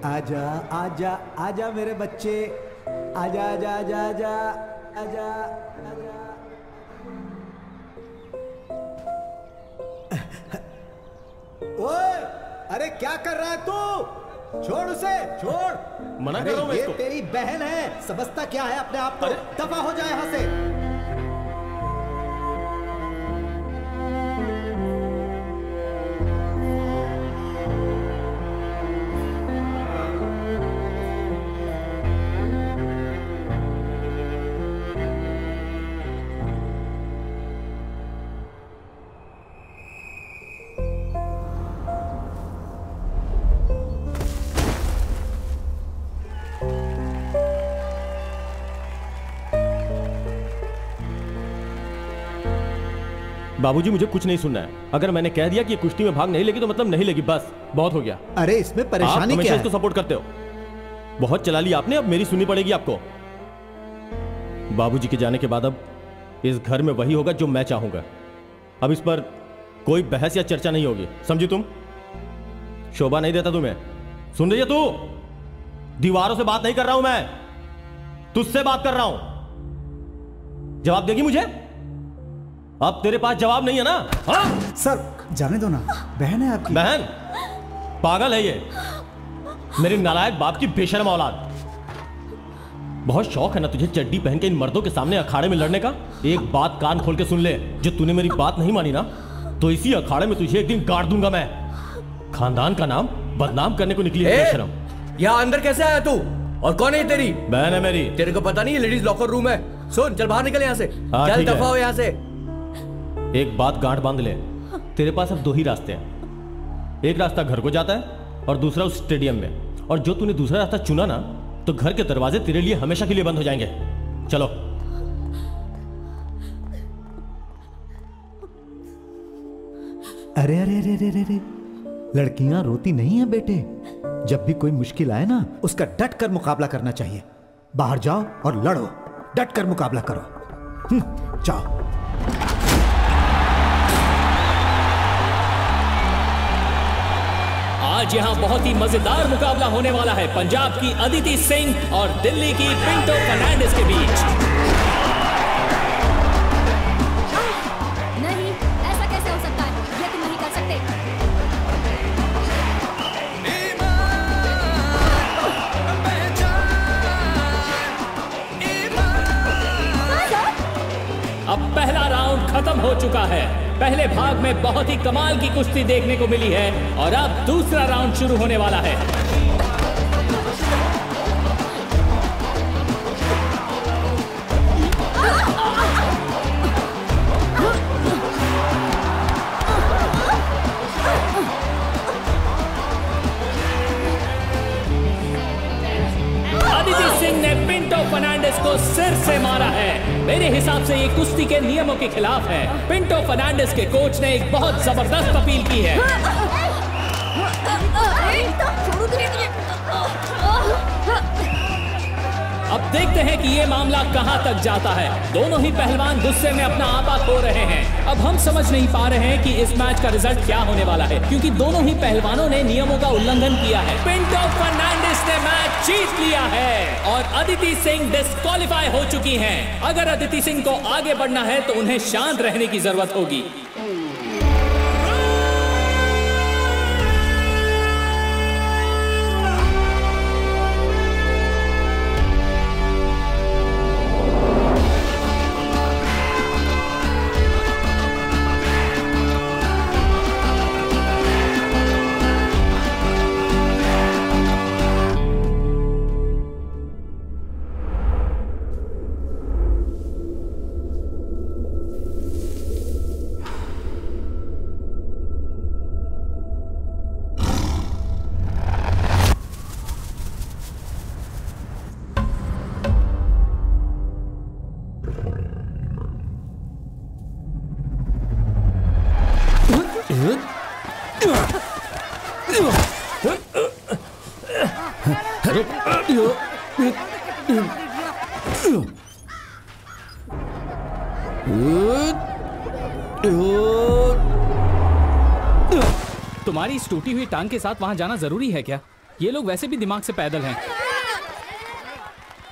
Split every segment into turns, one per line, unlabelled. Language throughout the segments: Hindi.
आजा आजा आजा मेरे बच्चे, आजा आजा आजा आजा आजा आजा। ओए, अरे क्या कर रहा है तू? छोड़ उसे, छोड़।
मना कर रहा हूं मैं इसको।
ये तेरी बहन है, समझता क्या है अपने आप को? दफा हो जाए यहां से।
बाबूजी मुझे कुछ नहीं सुनना है। अगर मैंने कह दिया कि ये कुश्ती में भाग नहीं लेगी तो मतलब नहीं लेगी, बस बहुत हो गया।
अरे इसमें परेशानी क्या है?
इसको सपोर्ट करते हो, बहुत चला लिया आपने, अब मेरी सुननी पड़ेगी आपको। बाबूजी के जाने के बाद अब इस घर में वही होगा जो मैं चाहूंगा। अब इस पर कोई बहस या चर्चा नहीं होगी, समझी तुम? शोभा नहीं देता तुम्हें, सुन रही है तू? दीवारों से बात नहीं कर रहा हूं मैं, तुझसे बात कर रहा हूं। जवाब देगी मुझे? अब तेरे पास जवाब नहीं है ना? हाँ?
सर जाने दो ना, बहन है आपकी।
बहन? पागल है ये, मेरे नालायक बाप की बेशर्म औलाद। बहुत शौक है ना तुझे चड्डी पहन के इन मर्दों के सामने अखाड़े में लड़ने का? एक बात कान खोल के सुन ले, जो तूने मेरी बात नहीं मानी ना, तो इसी अखाड़े में तुझे एक दिन गाड़ दूंगा मैं। खानदान का नाम बदनाम करने को निकली है बेशर्म।
यहाँ अंदर कैसे आया तू? और कौन है तेरी
बहन? है मेरी।
तेरे को पता नहीं है लेडीज लॉकर रूम है? सुन, चल बाहर निकल यहाँ से, चल दफा हो यहाँ से।
एक बात गांठ बांध ले, तेरे पास अब दो ही रास्ते हैं। एक रास्ता घर को जाता है और दूसरा उस स्टेडियम में। और जो तूने दूसरा रास्ता चुना ना, तो घर के दरवाजे तेरे लिए हमेशा के लिए बंद हो जाएंगे। चलो।
अरे अरे अरे अरे अरे, लड़कियां रोती नहीं है बेटे। जब भी कोई मुश्किल आए ना, उसका डट कर मुकाबला करना चाहिए। बाहर जाओ और लड़ो, डट कर मुकाबला करो। जाओ।
आज यहाँ बहुत ही मजेदार मुकाबला होने वाला है पंजाब की अदिति सिंह और दिल्ली की पिंटो फर्नांडिस के बीच।
नहीं, ऐसा कैसे हो सकता है? ये तुम नहीं कर सकते।
अब पहला राउंड खत्म हो चुका है। पहले भाग में बहुत ही कमाल की कुश्ती देखने को मिली है और अब दूसरा राउंड शुरू होने वाला है। अदिति सिंह ने पिंटो फर्नांडिस को सिर से मारा है। मेरे हिसाब से ये कुश्ती के नियमों के खिलाफ है। पिंटो फर्नांडिस के कोच ने एक बहुत जबरदस्त अपील की है। अब देखते हैं कि ये मामला कहां तक जाता है। दोनों ही पहलवान गुस्से में अपना आपा खो रहे हैं। अब हम समझ नहीं पा रहे हैं कि इस मैच का रिजल्ट क्या होने वाला है, क्योंकि दोनों ही पहलवानों ने नियमों का उल्लंघन किया है। पिंटो फर्नांडिस ने मैच जीत लिया है और अदिति सिंह डिस्क्वालीफाई हो चुकी हैं। अगर अदिति सिंह को आगे बढ़ना है तो उन्हें शांत रहने की जरूरत होगी।
तुम्हारी इस टूटी हुई टांग के साथ वहां जाना जरूरी है क्या?
ये लोग वैसे भी दिमाग से पैदल हैं।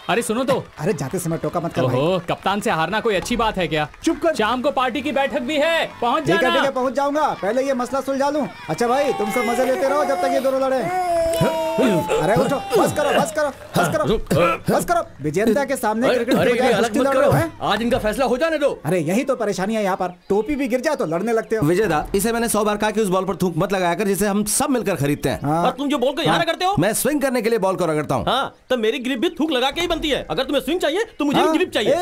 अरे सुनो तो।
अरे जाते समय टोका मत कर भाई।
ओहो, कप्तान से हारना कोई अच्छी बात है क्या?
चुप कर।
शाम को पार्टी की बैठक भी है, पहुंच जाना।
ठीक है पहुंच जाऊंगा, पहले ये मसला सुलझा लूं। अच्छा भाई तुम सब मजे लेते रहो जब तक ये दोनों लड़े। अरे उठो, बस करो। विजेंद्र के सामने क्रिकेट
अलग मत करो, आज इनका फैसला हो जाने दो।
अरे यही तो परेशानी है यहाँ पर, टोपी भी गिर जाए तो लड़ने लगते हो।
विजेंद्र, इसे मैंने 100 बार कहा कि उस बॉल पर थूक मत लगाया कर जिसे हम सब मिलकर खरीदते हैं।
और तुम जो बॉल को यहाँ करते हो,
मैं स्विंग करने के लिए बॉल को रगड़ता हूँ।
हाँ, तो मेरी ग्रिप भी थूक लगा के ही बनती है। अगर तुम्हें स्विंग चाहिए तो मुझे ग्रिप चाहिए।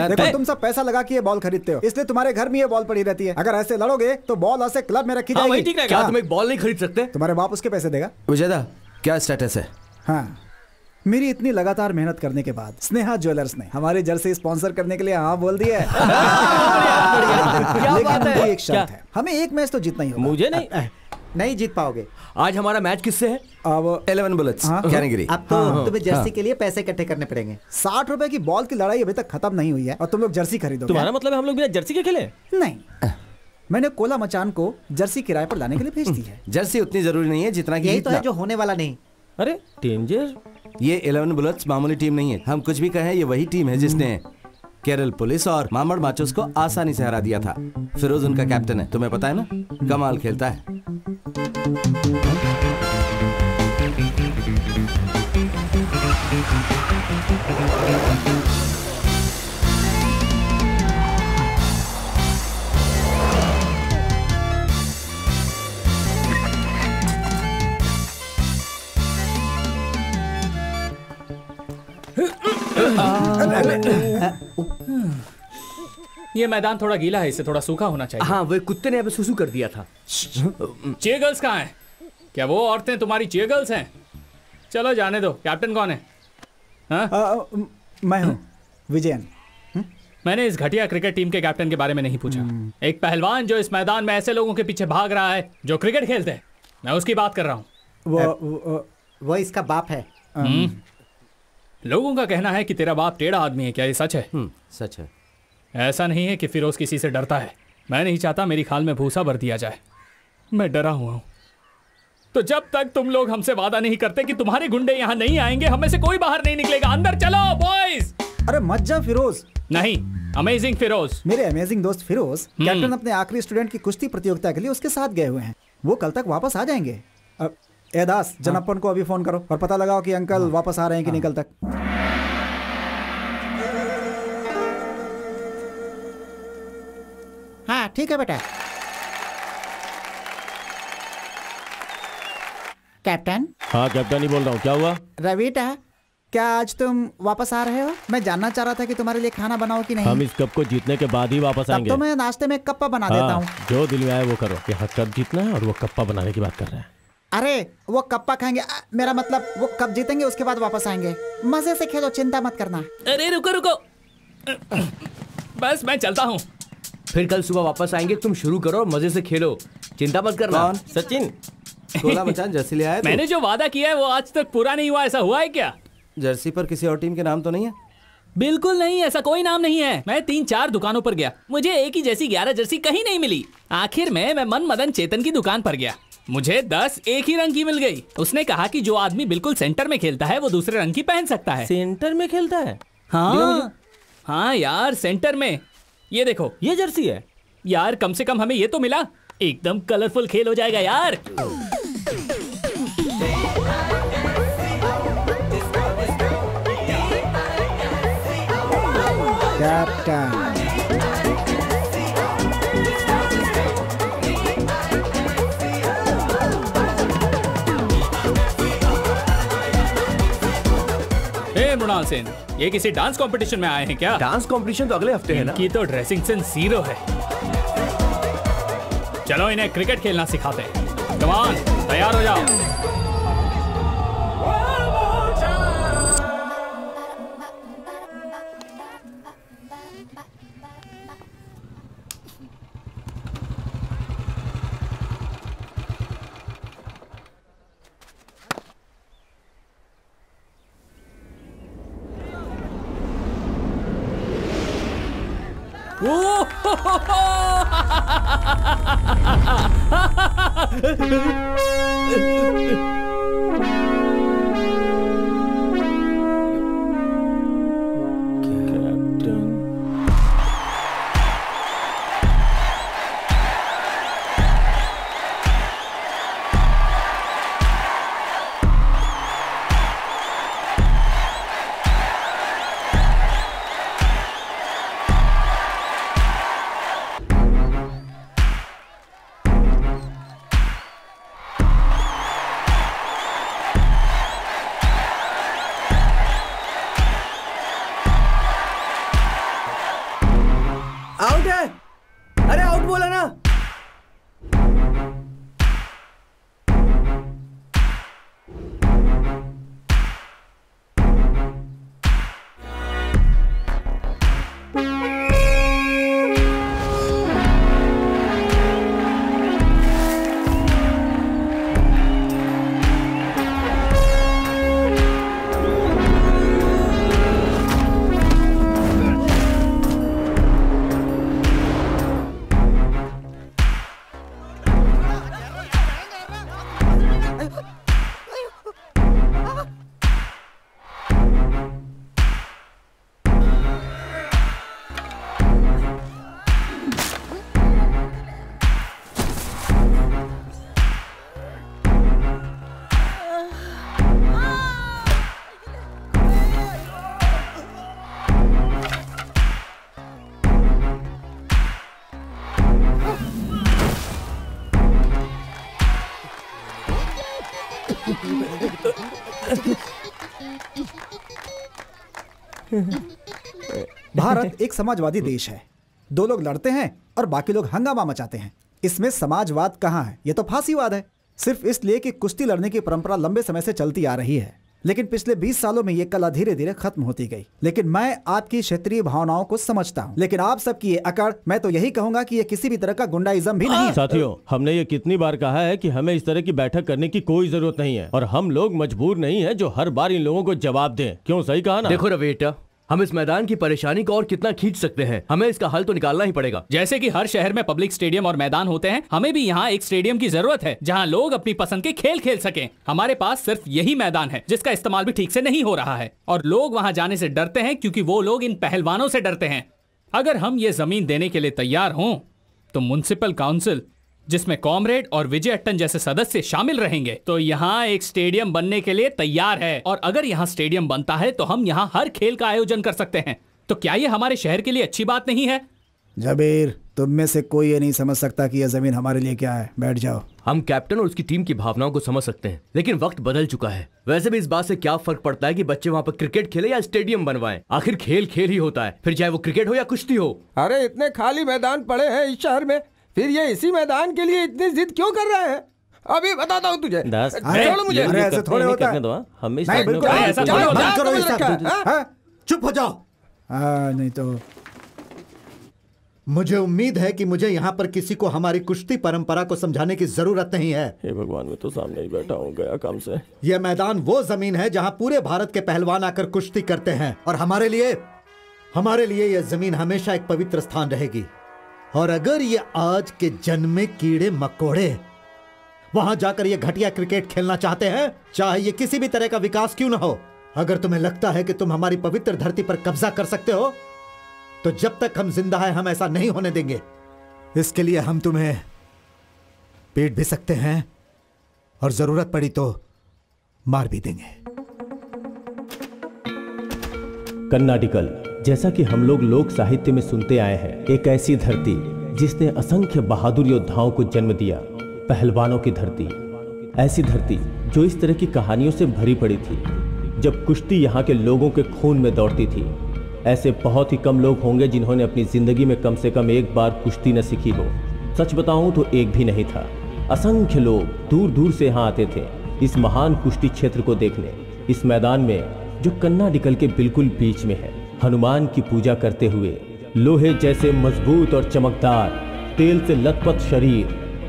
देखो तुम सब पैसा लगा के ये बॉल खरीदते हो, इसलिए तुम्हारे घर में ये बॉल पड़ी रहती है। अगर ऐसे लड़ोगे तो बॉल ऐसे क्लब में रखी जाएगी।
क्या तुम एक बॉल नहीं खरीद सकते?
तुम्हारे बाप उसके पैसे देगा।
विजेंद्र, क्या स्टेटस है?
हाँ, मेरी इतनी लगातार मेहनत करने के बाद स्नेहा ज्वेलर्स ने हमारे जर्सी स्पॉन्सर करने के लिए हाँ बोल दिया है। लेकिन एक शर्त है, हमें एक मैच तो जीतना ही होगा।
मुझे
नहीं जीत पाओगे।
आज हमारा मैच किससे है?
अब
11 बुलेट्स, कैटेगरी।
अब तो तुम्हें जर्सी के लिए पैसे इकट्ठे करने पड़ेंगे।
60 रुपए की बॉल की लड़ाई अभी तक खत्म नहीं हुई है और तुम लोग जर्सी खरीदोगे।
तुम्हारा मतलब है हम लोग बिना जर्सी के खेले?
नहीं, मैंने कोला मचान को जर्सी किराए पर लाने के लिए भेज दी है।
जर्सी उतनी जरूरी नहीं है जितना कि
यही तो है जो होने वाला नहीं।
अरे डेंजर,
ये 11 बुलेट्स मामूली टीम नहीं है। हम कुछ भी कहें, ये वही टीम है जिसने केरल पुलिस और मामड़ माचोस को आसानी से हरा दिया था। फिरोज उनका कैप्टन है, तुम्हें पता है ना, कमाल खेलता है।
ये मैदान थोड़ा गीला है, इसे थोड़ा सूखा होना चाहिए।
हाँ, वो कुत्ते ने अभी सुसु कर दिया था।
चीयर गर्ल्स कहाँ हैं? क्या वो औरतें तुम्हारी चीयर गर्ल्स हैं? चलो जाने दो। कैप्टन कौन है?
मैं हूँ विजयन।
मैंने इस घटिया क्रिकेट टीम के कैप्टन के बारे में नहीं पूछा। एक पहलवान जो इस मैदान में ऐसे लोगों के पीछे भाग रहा है जो क्रिकेट खेलते हैं, मैं उसकी बात कर रहा हूँ।
वो इसका बाप है।
लोगों का कहना है कि तेरा बाप टेढ़ा आदमी है। क्या ये सच है?
सच है।
ऐसा नहीं है कि फिरोज किसी से डरता है। मैं नहीं चाहता मेरी खाल में भूसा भर दिया जाए। मैं डरा हुआ हूं। तो जब तक तुम लोग हमसे वादा नहीं करते कि तुम्हारे गुंडे यहाँ नहीं आएंगे, हमें से कोई बाहर नहीं निकलेगा। अंदर चलो बॉयज।
अरे मत जा फिरोज।
नहीं, अमेजिंग फिरोज।
मेरे अमेजिंग दोस्त फिरोज कैप्टन अपने आखिरी स्टूडेंट की कुश्ती प्रतियोगिता के लिए उसके साथ गए हुए हैं। वो कल तक वापस आ जाएंगे। दास, जनप्पन को अभी फोन करो और पता लगाओ कि अंकल वापस आ रहे हैं कि नहीं कल तक।
हाँ ठीक है बेटा। कैप्टन।
हाँ कैप्टन ही बोल रहा हूँ। क्या हुआ?
रवीटा, क्या आज तुम वापस आ रहे हो? मैं जानना चाह रहा था कि तुम्हारे लिए खाना बनाओ कि नहीं।
हम इस कप को जीतने के बाद ही वापस आएंगे।
तो मैं नाश्ते में कप्पा बना देता हूँ।
जो दिल में आए वो करो। यहाँ कप जीतना है और वो कप्पा बनाने की बात कर रहे हैं।
अरे वो कप्पा खाएंगे, मेरा मतलब वो कप जीतेंगे उसके बाद वापस आएंगे। मजे से खेलो, चिंता मत करना।
अरे रुको रुको, बस मैं चलता हूँ।
फिर कल सुबह वापस आएंगे। तुम शुरू करो और मजे से खेलो, चिंता मत करना।
कौन?
सचिन।
कोला मचान जर्सी ले आया?
मैंने जो वादा किया है वो आज तक पूरा नहीं हुआ। ऐसा हुआ है क्या?
जर्सी पर किसी और टीम के नाम तो नहीं है?
बिल्कुल नहीं, ऐसा कोई नाम नहीं है। मैं 3-4 दुकानों पर गया, मुझे एक ही जैसी 11 जर्सी कहीं नहीं मिली। आखिर में मैं मन मदन चेतन की दुकान पर गया, मुझे 10 एक ही रंग की मिल गई। उसने कहा कि जो आदमी बिल्कुल सेंटर में खेलता है वो दूसरे रंग की पहन सकता है।
सेंटर में खेलता है?
हाँ हाँ यार, सेंटर में। ये देखो,
ये जर्सी है
यार। कम से कम हमें ये तो मिला। एकदम कलरफुल खेल हो जाएगा यार।
कैप्टन।
मृणाल सेन, ये किसी डांस कंपटीशन में आए हैं क्या?
डांस कंपटीशन तो अगले हफ्ते है ना।
इनकी तो ड्रेसिंग सेंस जीरो है। चलो इन्हें क्रिकेट खेलना सिखाते हैं। कम ऑन, तैयार हो जाओ।
अरे आउट बोला ना।
भारत एक समाजवादी देश है। दो लोग लड़ते हैं और बाकी लोग हंगामा मचाते हैं। इसमें समाजवाद कहाँ है? ये तो फांसीवाद है। सिर्फ इसलिए कि कुश्ती लड़ने की परंपरा लंबे समय से चलती आ रही है, लेकिन पिछले 20 सालों में ये कला धीरे धीरे खत्म होती गई। लेकिन मैं आपकी क्षेत्रीय भावनाओं को समझता हूँ, लेकिन आप सबकी ये अकड़, मैं तो यही कहूंगा कि ये किसी भी तरह का गुंडाइज्म भी नहीं है।
साथियों, हमने ये कितनी बार कहा है कि हमें इस तरह की बैठक करने की कोई जरूरत नहीं है, और हम लोग मजबूर नहीं है जो हर बार इन लोगों को जवाब दें। क्यों, सही कहा ना?
देखो रवेटा, हम इस मैदान की परेशानी को और कितना खींच सकते हैं, हमें इसका हल तो निकालना ही पड़ेगा।
जैसे कि हर शहर में पब्लिक स्टेडियम और मैदान होते हैं, हमें भी यहाँ एक स्टेडियम की जरूरत है जहाँ लोग अपनी पसंद के खेल खेल सकें। हमारे पास सिर्फ यही मैदान है जिसका इस्तेमाल भी ठीक से नहीं हो रहा है, और लोग वहाँ जाने से डरते हैं क्योंकि वो लोग इन पहलवानों से डरते हैं। अगर हम ये जमीन देने के लिए तैयार हों तो म्युनिसिपल काउंसिल, जिसमें कॉमरेड और विजय अट्टन जैसे सदस्य शामिल रहेंगे, तो यहाँ एक स्टेडियम बनने के लिए तैयार है। और अगर यहाँ स्टेडियम बनता है तो हम यहाँ हर खेल का आयोजन कर सकते हैं। तो क्या ये हमारे शहर के लिए अच्छी बात नहीं है?
जबीर, तुम में से कोई ये नहीं समझ सकता कि यह जमीन हमारे लिए क्या है। बैठ जाओ।
हम कैप्टन और उसकी टीम की भावनाओं को समझ सकते हैं, लेकिन वक्त बदल चुका है। वैसे भी इस बात से क्या फर्क पड़ता है कि बच्चे वहाँ पर क्रिकेट खेले या स्टेडियम बनवाएं? आखिर खेल खेल ही होता है, फिर चाहे वो क्रिकेट हो या कुश्ती हो।
अरे इतने खाली मैदान पड़े हैं इस शहर में, फिर ये इसी मैदान के लिए इतनी जिद क्यों कर रहे हैं? अभी बताता हूँ तुझे। छोड़ो मुझे।
अरे ऐसे थोड़े होता है।
हमेशा
बिल्कुल
ऐसा थोड़ी होता है।
चुप हो जाओ।
नहीं तो
मुझे उम्मीद है कि मुझे यहाँ पर किसी को हमारी कुश्ती परंपरा को समझाने की जरूरत नहीं है।
हे भगवान, मैं तो सामने ही बैठा हूँ, गया काम से।
यह मैदान वो जमीन है जहाँ पूरे भारत के पहलवान आकर कुश्ती करते हैं, और हमारे लिए यह जमीन हमेशा एक पवित्र स्थान रहेगी। और अगर ये आज के जन्मे कीड़े मकोड़े वहां जाकर ये घटिया क्रिकेट खेलना चाहते हैं, चाहे ये किसी भी तरह का विकास क्यों ना हो, अगर तुम्हें लगता है कि तुम हमारी पवित्र धरती पर कब्जा कर सकते हो, तो जब तक हम जिंदा हैं हम ऐसा नहीं होने देंगे। इसके लिए हम तुम्हें पीट भी सकते हैं और जरूरत पड़ी तो मार भी देंगे।
कन्नाडिकल, जैसा कि हम लोग लोक साहित्य में सुनते आए हैं, एक ऐसी धरती जिसने असंख्य बहादुर योद्धाओं को जन्म दिया, पहलवानों की धरती। ऐसी धरती जो इस तरह की कहानियों से भरी पड़ी थी। जब कुश्ती यहाँ के लोगों के खून में दौड़ती थी, ऐसे बहुत ही कम लोग होंगे जिन्होंने अपनी जिंदगी में कम से कम एक बार कुश्ती न सीखी हो। सच बताऊं तो एक भी नहीं था। असंख्य लोग दूर दूर से यहाँ आते थे इस महान कुश्ती क्षेत्र को देखने। इस मैदान में जो कन्नाडिकल के बिल्कुल बीच में है, हनुमान की पूजा करते हुए, लोहे जैसे मजबूत और चमकदार, तेल से लथपथ शरीर,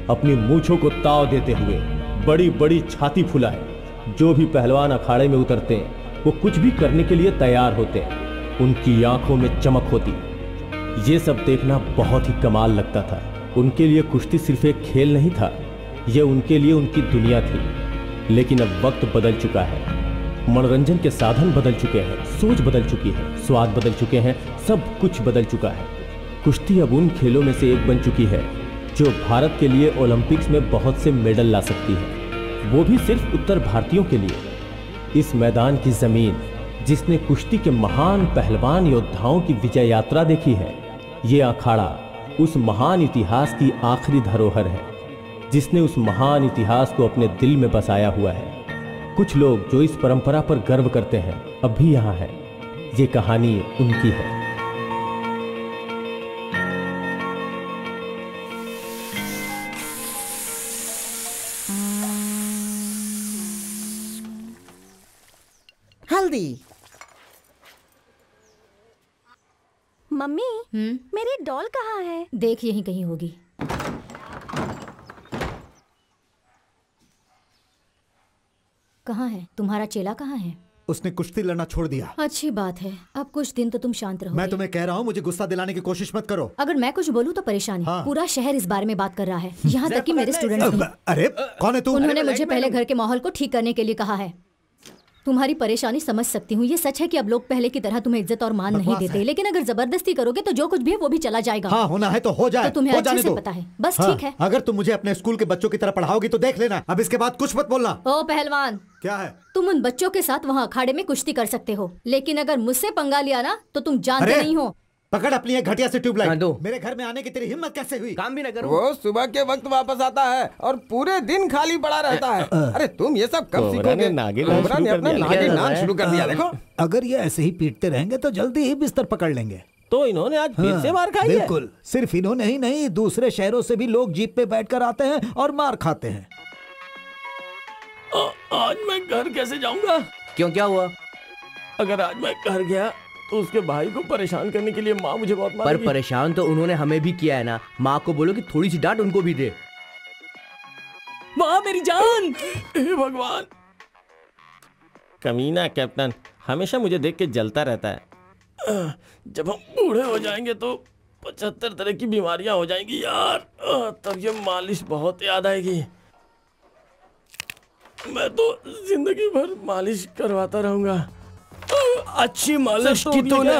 अपनी मूंछों को ताव देते हुए, बड़ी बड़ी छाती फुलाए, जो भी पहलवान अखाड़े में उतरते हैं वो कुछ भी करने के लिए तैयार होते हैं। उनकी आंखों में चमक होती। ये सब देखना बहुत ही कमाल लगता था। उनके लिए कुश्ती सिर्फ एक खेल नहीं था, यह उनके लिए उनकी दुनिया थी। लेकिन अब वक्त बदल चुका है, मनोरंजन के साधन बदल चुके हैं, सोच बदल चुकी है, स्वाद बदल चुके हैं, सब कुछ बदल चुका है। कुश्ती अब उन खेलों में से एक बन चुकी है जो भारत के लिए ओलंपिक्स में बहुत से मेडल ला सकती है, वो भी सिर्फ उत्तर भारतीयों के लिए। इस मैदान की जमीन जिसने कुश्ती के महान पहलवान योद्धाओं की विजय यात्रा देखी है, ये अखाड़ा उस महान इतिहास की आखिरी धरोहर है जिसने उस महान इतिहास को अपने दिल में बसाया हुआ है। कुछ लोग जो इस परंपरा पर गर्व करते हैं अब भी यहाँ है। ये कहानी उनकी है।
जल्दी।
मम्मी मेरी डॉल कहाँ है?
देख यहीं कहीं होगी। कहाँ है तुम्हारा चेला? कहाँ है?
उसने कुश्ती लड़ना छोड़ दिया।
अच्छी बात है, अब कुछ दिन तो तुम शांत रहो।
मैं तुम्हें कह रहा हूँ, मुझे गुस्सा दिलाने की कोशिश मत करो।
अगर मैं कुछ बोलूँ तो परेशानी।
हाँ।
पूरा शहर इस बारे में बात कर रहा है, यहाँ तक कि मेरे स्टूडेंट्स भी।
अरे कौन है तू?
उन्होंने मुझे पहले घर के माहौल को ठीक करने के लिए कहा है। तुम्हारी परेशानी समझ सकती हूँ। ये सच है कि अब लोग पहले की तरह तुम्हें इज्जत और मान नहीं देते, लेकिन अगर जबरदस्ती करोगे तो जो कुछ भी है वो भी चला जाएगा।
हाँ, होना है तो हो जाए।
तो तुम्हें
हो
अच्छे
जाने
से
दो।
पता है। बस
हाँ,
ठीक है।
अगर तुम मुझे अपने स्कूल के बच्चों की तरह पढ़ाओगी तो देख लेना, अब इसके बाद कुछ मत बोलना।
ओ पहलवान,
क्या है?
तुम उन बच्चों के साथ वहाँ अखाड़े में कुश्ती कर सकते हो, लेकिन अगर मुझसे पंगा लिया ना तो तुम जानते
अरे!
नहीं हो।
पकड़ अपनी एक घटिया से ट्यूबलाइट।
दो।
मेरे घर में आने की तेरी हिम्मत कैसे हुई?
काम भी ना करो।
वो सुबह के वक्त वापस आता है और पूरे दिन खाली पड़ा रहता है। अरे तुम ये सब कब
कोबरा
सीखोगे?
ने नागिन
कोबरा ने अपना नागिन नाम
है।
शुरू कर दिया। देखो
अगर ये ऐसे ही पीटते रहेंगे तो जल्दी ही बिस्तर पकड़ लेंगे।
तो इन्होंने आज फिर से मार खाई है।
बिल्कुल, सिर्फ इन्होंने ही नहीं, दूसरे शहरों से भी लोग जीप पे बैठकर आते हैं और मार खाते हैं।
आज मैं घर कैसे जाऊंगा?
क्यों, क्या हुआ?
अगर आज मैं घर गया तो उसके भाई को परेशान करने के लिए माँ मुझे बहुत
पर
मारेगी।
परेशान तो उन्होंने हमें भी किया है ना। माँ को बोलो कि थोड़ी सी डांट उनको भी दे।
माँ मेरी जान, हे भगवान। कमीना कैप्टन हमेशा मुझे देख के जलता रहता है। जब हम बूढ़े हो जाएंगे तो 75 तरह की बीमारियां हो जाएंगी यार। तब ये मालिश बहुत याद आएगी। मैं तो जिंदगी भर मालिश करवाता रहूंगा। अच्छी मालिश की तूने।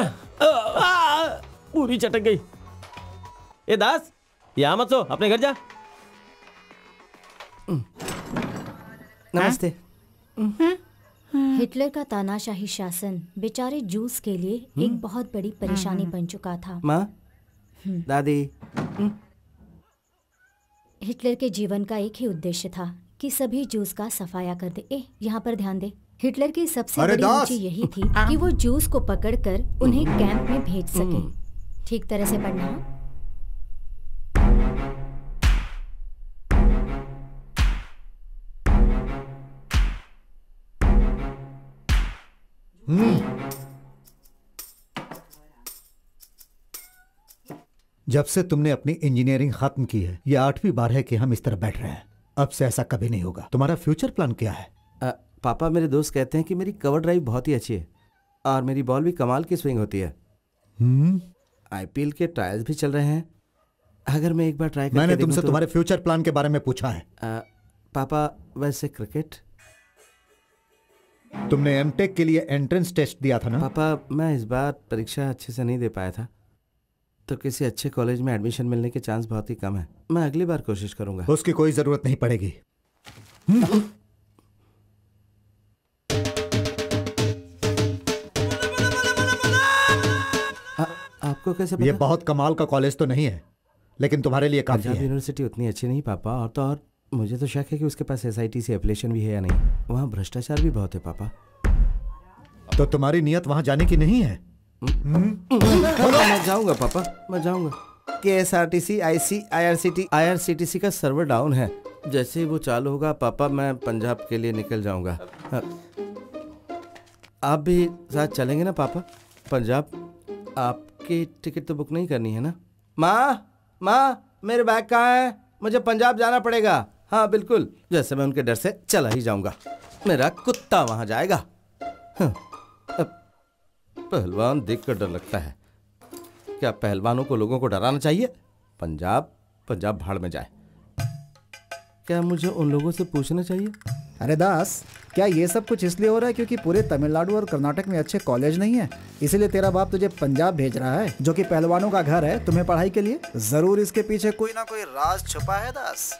पूरी चटक गई। ए दास, यहाँ मत सो, अपने घर जा।
नमस्ते।
हिटलर का तानाशाही शासन बेचारे जूस के लिए एक बहुत बड़ी परेशानी बन चुका था।
माँ, दादी।
हिटलर के जीवन का एक ही उद्देश्य था कि सभी जूस का सफाया कर दे। यहाँ पर ध्यान दे। हिटलर की सबसे
अरे
बड़ी
दास!
ऊंची यही थी कि वो जूस को पकड़कर उन्हें कैंप में भेज सके। ठीक तरह से पढ़ना।
जब से तुमने अपनी इंजीनियरिंग खत्म की है, ये 8वीं बार है कि हम इस तरह बैठ रहे हैं। अब से ऐसा कभी नहीं होगा। तुम्हारा फ्यूचर प्लान क्या है?
पापा, मेरे दोस्त कहते हैं कि मेरी कवर ड्राइव बहुत ही अच्छी है और मेरी बॉल भी कमाल की स्विंग होती है। आईपीएल के ट्रायल्स भी चल रहे हैं। अगर मैं एक बार ट्राई करके
मैंने
देखूं
तुमसे
तो...
तुम्हारे फ्यूचर प्लान के बारे में पूछा है।
पापा, वैसे क्रिकेट।
तुमने एमटेक के लिए एंट्रेंस टेस्ट दिया था ना?
पापा, मैं इस बार परीक्षा अच्छे से नहीं दे पाया था, तो किसी अच्छे कॉलेज में एडमिशन मिलने के चांस बहुत ही कम है। मैं अगली बार कोशिश करूंगा।
उसकी कोई जरूरत नहीं पड़ेगी।
आपको कैसे पता?
ये बहुत कमाल का कॉलेज तो नहीं है, लेकिन तुम्हारे लिए काफी
पंजाब
है।
यूनिवर्सिटी उतनी अच्छी नहीं पापा। और तो और मुझे तो शक है कि उसके पास SIT से एप्लीकेशन भी है या नहीं। वहाँ भ्रष्टाचार भी बहुत है पापा।
तो तुम्हारी नियत वहां जाने की नहीं है?
मैं जाऊंगा पापा, मैं जाऊंगा। KSRTC IRCTC का सर्वर डाउन है। जैसे ही वो चालू होगा पापा, मैं पंजाब के लिए निकल जाऊंगा। आप भी साथ चलेंगे ना पापा पंजाब? आपकी टिकट तो बुक नहीं करनी है ना? माँ, मेरे बैग कहाँ है? मुझे पंजाब जाना पड़ेगा। हाँ बिल्कुल, जैसे मैं उनके डर से चला ही जाऊंगा। मेरा कुत्ता वहां जाएगा। पहलवान देखकर डर लगता है। क्या पहलवानों को लोगों को डराना चाहिए? पंजाब भाड़ में जाए। क्या मुझे उन लोगों से पूछना चाहिए?
अरे दास, क्या ये सब कुछ इसलिए हो रहा है क्योंकि पूरे तमिलनाडु और कर्नाटक में अच्छे कॉलेज नहीं है, इसीलिए तेरा बाप तुझे पंजाब भेज रहा है, जो कि पहलवानों का घर है, तुम्हें पढ़ाई के लिए? जरूर इसके पीछे कोई ना कोई राज छुपा है दास।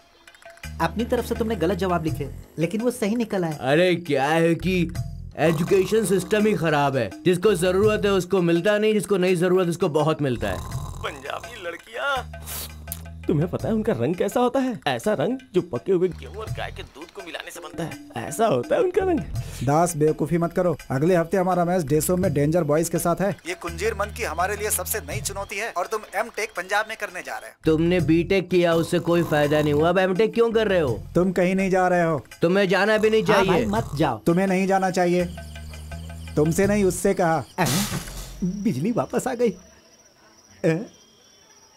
अपनी तरफ से तुमने गलत जवाब लिखे, लेकिन वो सही निकला है।
अरे क्या है कि एजुकेशन सिस्टम ही खराब है। जिसको जरूरत है उसको मिलता नहीं, जिसको नहीं जरूरत उसको बहुत मिलता है।
पंजाबी लड़कियां, तुम्हें पता है उनका रंग कैसा होता है? ऐसा रंग जो पके हुए गेहूं और गाय के दूध को मिलाने से बनता है। ऐसा होता है उनका रंग।
दास, बेवकूफी मत करो। अगले हफ्ते हमारा मैच डेसो में डेंजर बॉयज के साथ है। ये कुंजीर मन की हमारे लिए सबसे नई चुनौती है और तुम एमटेक पंजाब में करने जा रहे हो।
तुमने बीटेक किया, उससे कोई फायदा नहीं हुआ। अब एमटेक क्यों कर रहे हो?
तुम कहीं नहीं जा रहे हो।
तुम्हें जाना भी नहीं चाहिए।
मत जाओ।
तुम्हें नहीं जाना चाहिए। तुमसे नहीं, उससे कहा।
बिजली वापस आ गई।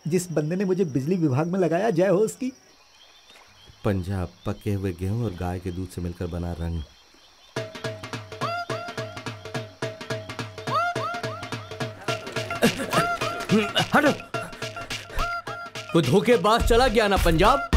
जिस बंदे ने मुझे बिजली विभाग में लगाया, जय हो उसकी।
पंजाब पके हुए गेहूं और गाय के दूध से मिलकर बना रंग।
हटो, वो धोखेबाज चला गया ना पंजाब।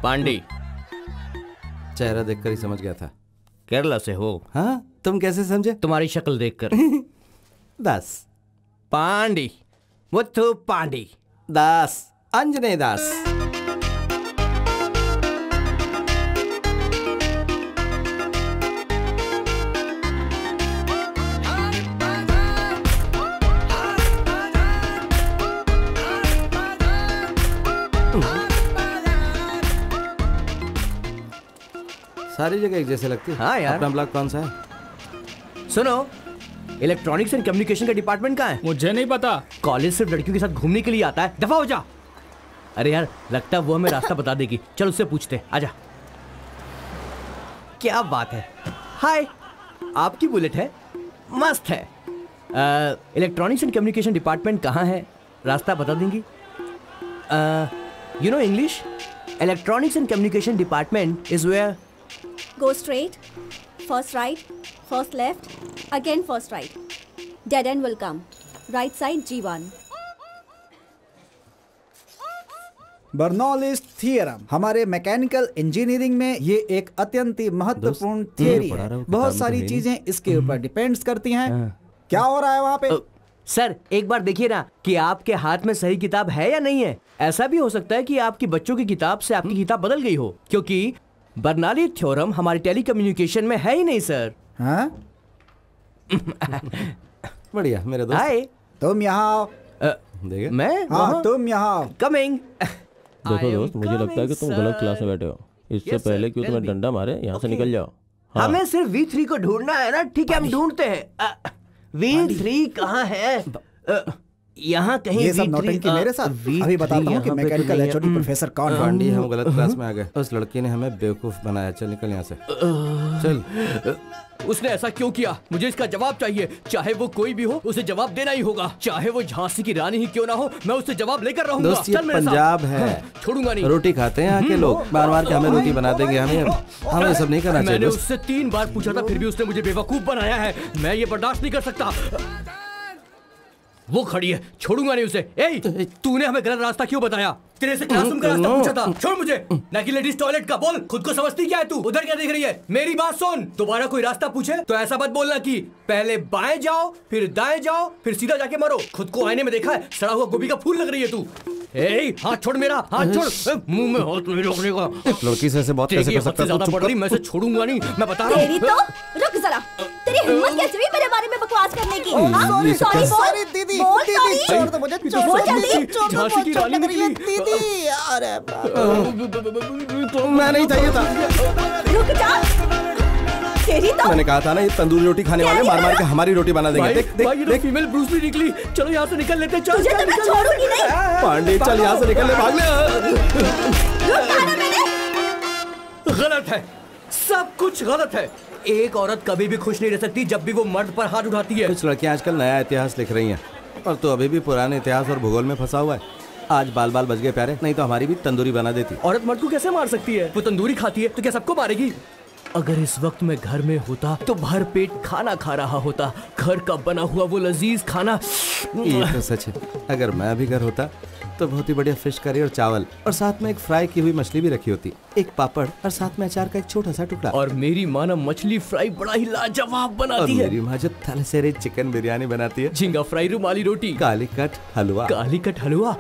पांडे,
चेहरा देखकर ही समझ गया था।
केरला से हो?
हाँ, तुम कैसे समझे?
तुम्हारी शक्ल देखकर।
दास
पांडे, मुथु पांडे।
दास, अंजने दास। सारी जगह एक जैसे लगती है।
हाँ यार।
अपना ब्लॉक कौन सा है?
सुनो, इलेक्ट्रॉनिक्स एंड कम्युनिकेशन का डिपार्टमेंट कहाँ है?
मुझे नहीं पता।
कॉलेज सिर्फ लड़कियों के साथ घूमने के लिए आता है, दफा हो जा। अरे यार, लगता है वो हमें रास्ता बता देगी। चल उससे पूछते, आजा। क्या बात है। हाय, आपकी बुलेट है, मस्त है। इलेक्ट्रॉनिक्स एंड कम्युनिकेशन डिपार्टमेंट कहाँ है, रास्ता बता देंगी? You know English? Electronics and communication department is where?
Go straight, first right, first left, again first right. Dead end will come. Right side G1.
Bernoulli's theorem हमारे मैकेनिकल इंजीनियरिंग में ये एक अत्यंत ही महत्वपूर्ण थियरी है। बहुत सारी चीजें इसके ऊपर डिपेंड्स करती हैं। क्या हो रहा है वहाँ पे?
सर, एक बार देखिए ना कि आपके हाथ में सही किताब है या नहीं है। ऐसा भी हो सकता है कि आपकी बच्चों की किताब से आपकी किताब बदल गई हो, क्योंकि बर्नौली थ्योरम हमारे टेलीकम्युनिकेशन में है ही नहीं सर।
हाँ?
बढ़िया मेरे दोस्त।
हाय, तुम यहाँ आओ।
मैं?
हाँ, तुम यहाँ आओ।
कमिंग।
देखो दोस्त, मुझे लगता है कि तुम गलत क्लास में बैठे हो। इससे पहले कि तुम्हें डंडा मारे, यहाँ से निकल जाओ।
हाँ। हमें सिर्फ V3 को ढूंढना है ना। ठीक है, हम ढूंढते हैं। V3 कहाँ है? यहाँ कहीं।
ये सब नौटंकी मेरे साथ। अभी बताता हूँ कि मैकेनिकल एचओडी प्रोफेसर कौन है।
पांडी, हम गलत क्लास में आ गए। उस लड़की ने हमें बेवकूफ बनाया। चल निकल यहाँ से, चल।
उसने ऐसा क्यों किया? मुझे इसका जवाब चाहिए। चाहे वो कोई भी हो, उसे जवाब देना ही होगा। चाहे वो झांसी की रानी ही क्यों ना हो, मैं उससे जवाब लेकर रहूंगा।
दोस्त, ये पंजाब है,
छोड़ूंगा नहीं।
रोटी खाते हैं यहाँ के लोग, बार बार के हमें रोटी बना देंगे। हमें सब नहीं करना चाहिए।
मैंने उससे 3 बार पूछा था, फिर भी उसने मुझे बेवकूफ बनाया है। मैं ये बर्दाश्त नहीं कर सकता। वो खड़ी है, छोड़ूंगा नहीं उसे। ए, तूने हमें गलत रास्ता क्यों बताया? तेरे से क्लासरूम का रास्ता पूछा था। छोड़ मुझे, ना कि लेडीज टॉयलेट का। बोल, खुद को समझती क्या है तू? उधर क्या देख रही है? मेरी बात सुन। दोबारा कोई रास्ता पूछे तो ऐसा मत बोलना कि पहले बाएं जाओ, फिर दाएं जाओ, फिर सीधा जाके मरो। खुद को आईने में देखा है? सड़ा हुआ गोभी का फूल लग रही है तू। ए, हाथ छोड़ मेरा, हाथ छोड़। मुंह में हाथ नहीं रखने का।
लड़की से ऐसे बहुत कैसे कर सकता
है? पड़ रही, मैं से छोड़ूंगा नहीं, मैं बता रहा हूँ।
तो रुक जरा, तेरी हिम्मत कैसे हुई मेरे बारे में बकवास करने की?
सॉरी दीदी, छोड़ दो मुझे,
झांसी की रानी निकली।
दीदी। अरे
मैं नहीं था, ये था।
रुक जा, तेरी तो।
मैंने कहा था ना, ये तंदूरी रोटी खाने वाले मार मार के हमारी रोटी बना देंगे। देख देख देख,
फीमेल ब्रूस ली निकली। चलो यहाँ से निकल लेते। चल,
तुझे तो मैं छोड़ूंगी नहीं।
पांडे, चल यहाँ से निकल ले, भाग ले।
गलत है, सब कुछ गलत है। एक औरत कभी भी खुश नहीं रह सकती जब भी वो मर्द पर हाथ उठाती है।
कुछ लड़कियां आजकल नया इतिहास लिख रही हैं, और तू अभी भी पुराने इतिहास और भूगोल में फंसा हुआ है। आज बाल बाल बच गए प्यारे, नहीं तो हमारी भी तंदूरी बना देती।
औरत मर्द को कैसे मार सकती है? वो तंदूरी खाती है तो क्या सबको मारेगी? अगर इस वक्त मैं घर में होता तो भर पेट खाना खा रहा होता। घर का बना हुआ वो लजीज खाना।
ये तो सच है। अगर मैं भी घर होता तो बहुत ही बढ़िया फिश करी और चावल, और साथ में एक फ्राई की हुई मछली भी रखी होती, एक पापड़, और साथ में अचार का एक छोटा सा टुकड़ा।
और मेरी माँ ना मछली फ्राई बड़ा ही लाजवाब बनाती है।
मेरी माँ जो थलसेरे चिकन बिरयानी बनाती है,
झींगा फ्राई, रुमाली रोटी,
काली कट हलवा।
काली कट हलवा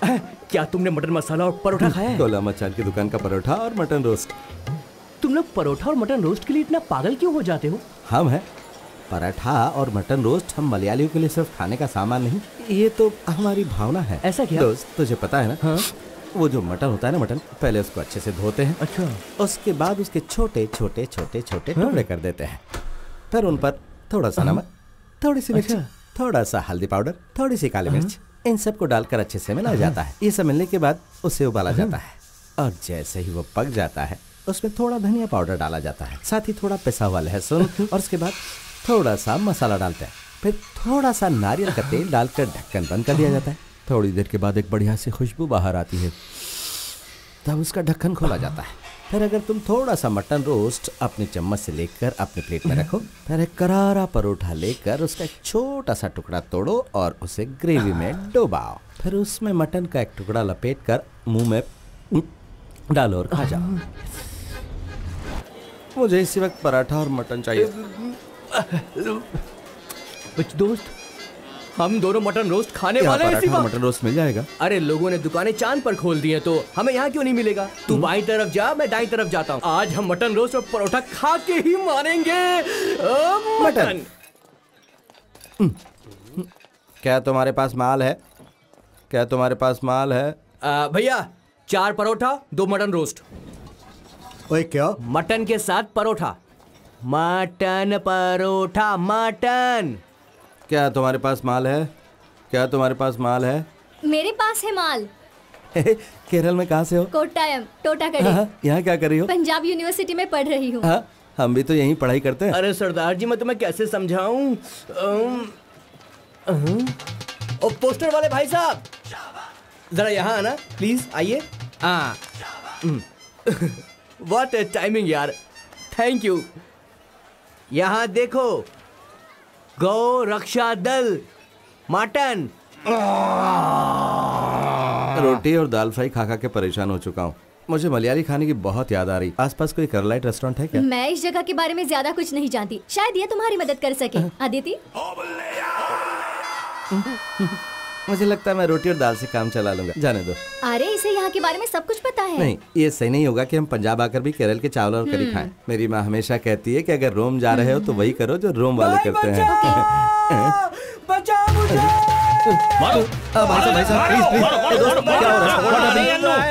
क्या तुमने मटन मसाला और परोठा खाया है?
गोला मचान की दुकान का परोठा और मटन रोस्ट।
तुम लोग परोठा और मटन रोस्ट के लिए इतना पागल क्यों हो जाते हो?
हम हैं पराठा और मटन रोस्ट, हम मलयालियों के लिए सिर्फ खाने का सामान नहीं, ये तो हमारी भावना है।
ऐसा क्या?
दोस्त तुझे पता है ना,
हाँ?
वो जो मटन होता है ना, मटन पहले उसको अच्छे से धोते हैं।
अच्छा।
उसके बाद उसके छोटे छोटे छोटे छोटे टुकड़े कर देते हैं, फिर उन पर थोड़ा सा नमक, थोड़ी सी मिर्च, थोड़ा सा हल्दी पाउडर, थोड़ी सी काली मिर्च, इन सबको डालकर अच्छे से मिलाया जाता है। ये सब मिलने के बाद उसे उबाला जाता है और जैसे ही वो पक जाता है उसमें थोड़ा धनिया पाउडर डाला जाता है, साथ ही थोड़ा पिसा हुआ लहसुन, और उसके बाद थोड़ा सा मसाला डालते हैं, फिर थोड़ा सा नारियल का तेल डालकर ढक्कन बंद कर दिया जाता है। थोड़ी देर के बाद एक बढ़िया सी खुशबू बाहर आती है, तब उसका ढक्कन खोला जाता है। फिर अगर तुम थोड़ा सा मटन रोस्ट अपने चम्मच से लेकर अपने प्लेट में रखो, फिर एक करारा परोठा लेकर उसका एक छोटा सा टुकड़ा तोड़ो और उसे ग्रेवी में डुबाओ, फिर उसमें मटन का एक टुकड़ा लपेट कर मुंह में डालो और खा जाओ। मुझे इसी वक्त पराठा और मटन चाहिए।
दोस्त, हम दोनों मटन रोस्ट खाने वाले हैं।
पराठा और मटन रोस्ट मिल जाएगा?
अरे लोगों ने दुकानें चांद पर खोल दी हैं, तो हमें यहाँ क्यों नहीं मिलेगा? तू बाईं तरफ जा, मैं दाईं तरफ जाता हूँ। आज हम मटन रोस्ट और परोठा खा के ही मानेंगे। मटन।
क्या तुम्हारे पास माल है? क्या तुम्हारे पास माल है?
भैया 4 परोठा 2 मटन रोस्ट।
ओए क्या?
मटन के साथ परोठा। Mutton paratha mutton.
क्या तुम्हारे पास माल है? क्या तुम्हारे पास माल है?
मेरे पास है माल।
केरल में कहाँ से हो?
कोट्टायम, टोटाकड़ी।
यहाँ क्या कर रही हो?
पंजाब यूनिवर्सिटी में पढ़ रही हूँ।
हम भी तो यहीं पढ़ाई करते हैं।
अरे सरदार जी, मैं तुम्हें कैसे समझाऊं? ओ पोस्टर वाले भाई साहब, जरा यहाँ आना प्लीज, आइए। व्हाट ए टाइमिंग यार, थैंक यू। यहाँ देखो, गौ रक्षा दल मटन।
रोटी और दाल फ्राई खा खा के परेशान हो चुका हूँ। मुझे मलयाली खाने की बहुत याद आ रही। आसपास कोई करलाइट रेस्टोरेंट है क्या?
मैं इस जगह के बारे में ज्यादा कुछ नहीं जानती, शायद ये तुम्हारी मदद कर सके। अदिति,
मुझे लगता है मैं रोटी और दाल से काम चला लूंगा, जाने दो।
अरे इसे यहाँ के बारे में सब कुछ पता है।
नहीं, ये सही नहीं होगा कि हम पंजाब आकर भी केरल के चावल और करी खाएं। मेरी माँ हमेशा कहती है कि अगर रोम जा रहे हो तो वही करो जो रोम वाले करते हैं।
बचाओ मुझे।
भाई साहब प्लीज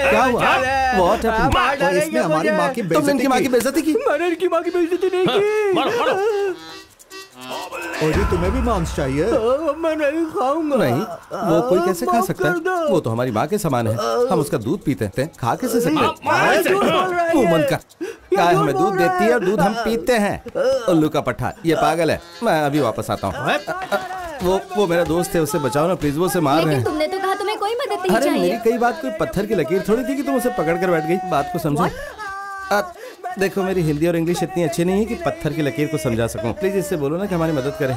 क्या हुआ? What happened?
इसने हमारी माँ की
तुमने इनकी माँ की बेइज्जती की?
मैंने इनकी माँ की बेइज्जती नहीं की।
और जी तुम्हें भी मांस चाहिए?
मैं नहीं खाऊंगा।
नहीं, वो कोई कैसे खा सकता है? वो तो हमारी माँ के समान है, हम उसका दूध पीते हैं, खा कैसे सकते हैं? मुंह बंद कर। गाय हमें दूध देती है और दूध हम पीते हैं। उल्लू का पट्टा, ये पागल है। मैं अभी वापस आता हूँ। वो मेरा दोस्त है, उसे बचाओ ना प्लीज, वो उसे मार रहे हैं।
तुमने तो कहा तुम्हें कोई मदद नहीं
अरे
चाहिए।
मेरी कई बात कोई पत्थर की लकीर थोड़ी थी कि तुम उसे पकड़ कर बैठ गई। बात को समझो। देखो मेरी हिंदी और इंग्लिश इतनी अच्छी नहीं है कि पत्थर की लकीर को समझा सकूं। प्लीज इससे बोलो ना कि हमारी मदद करे।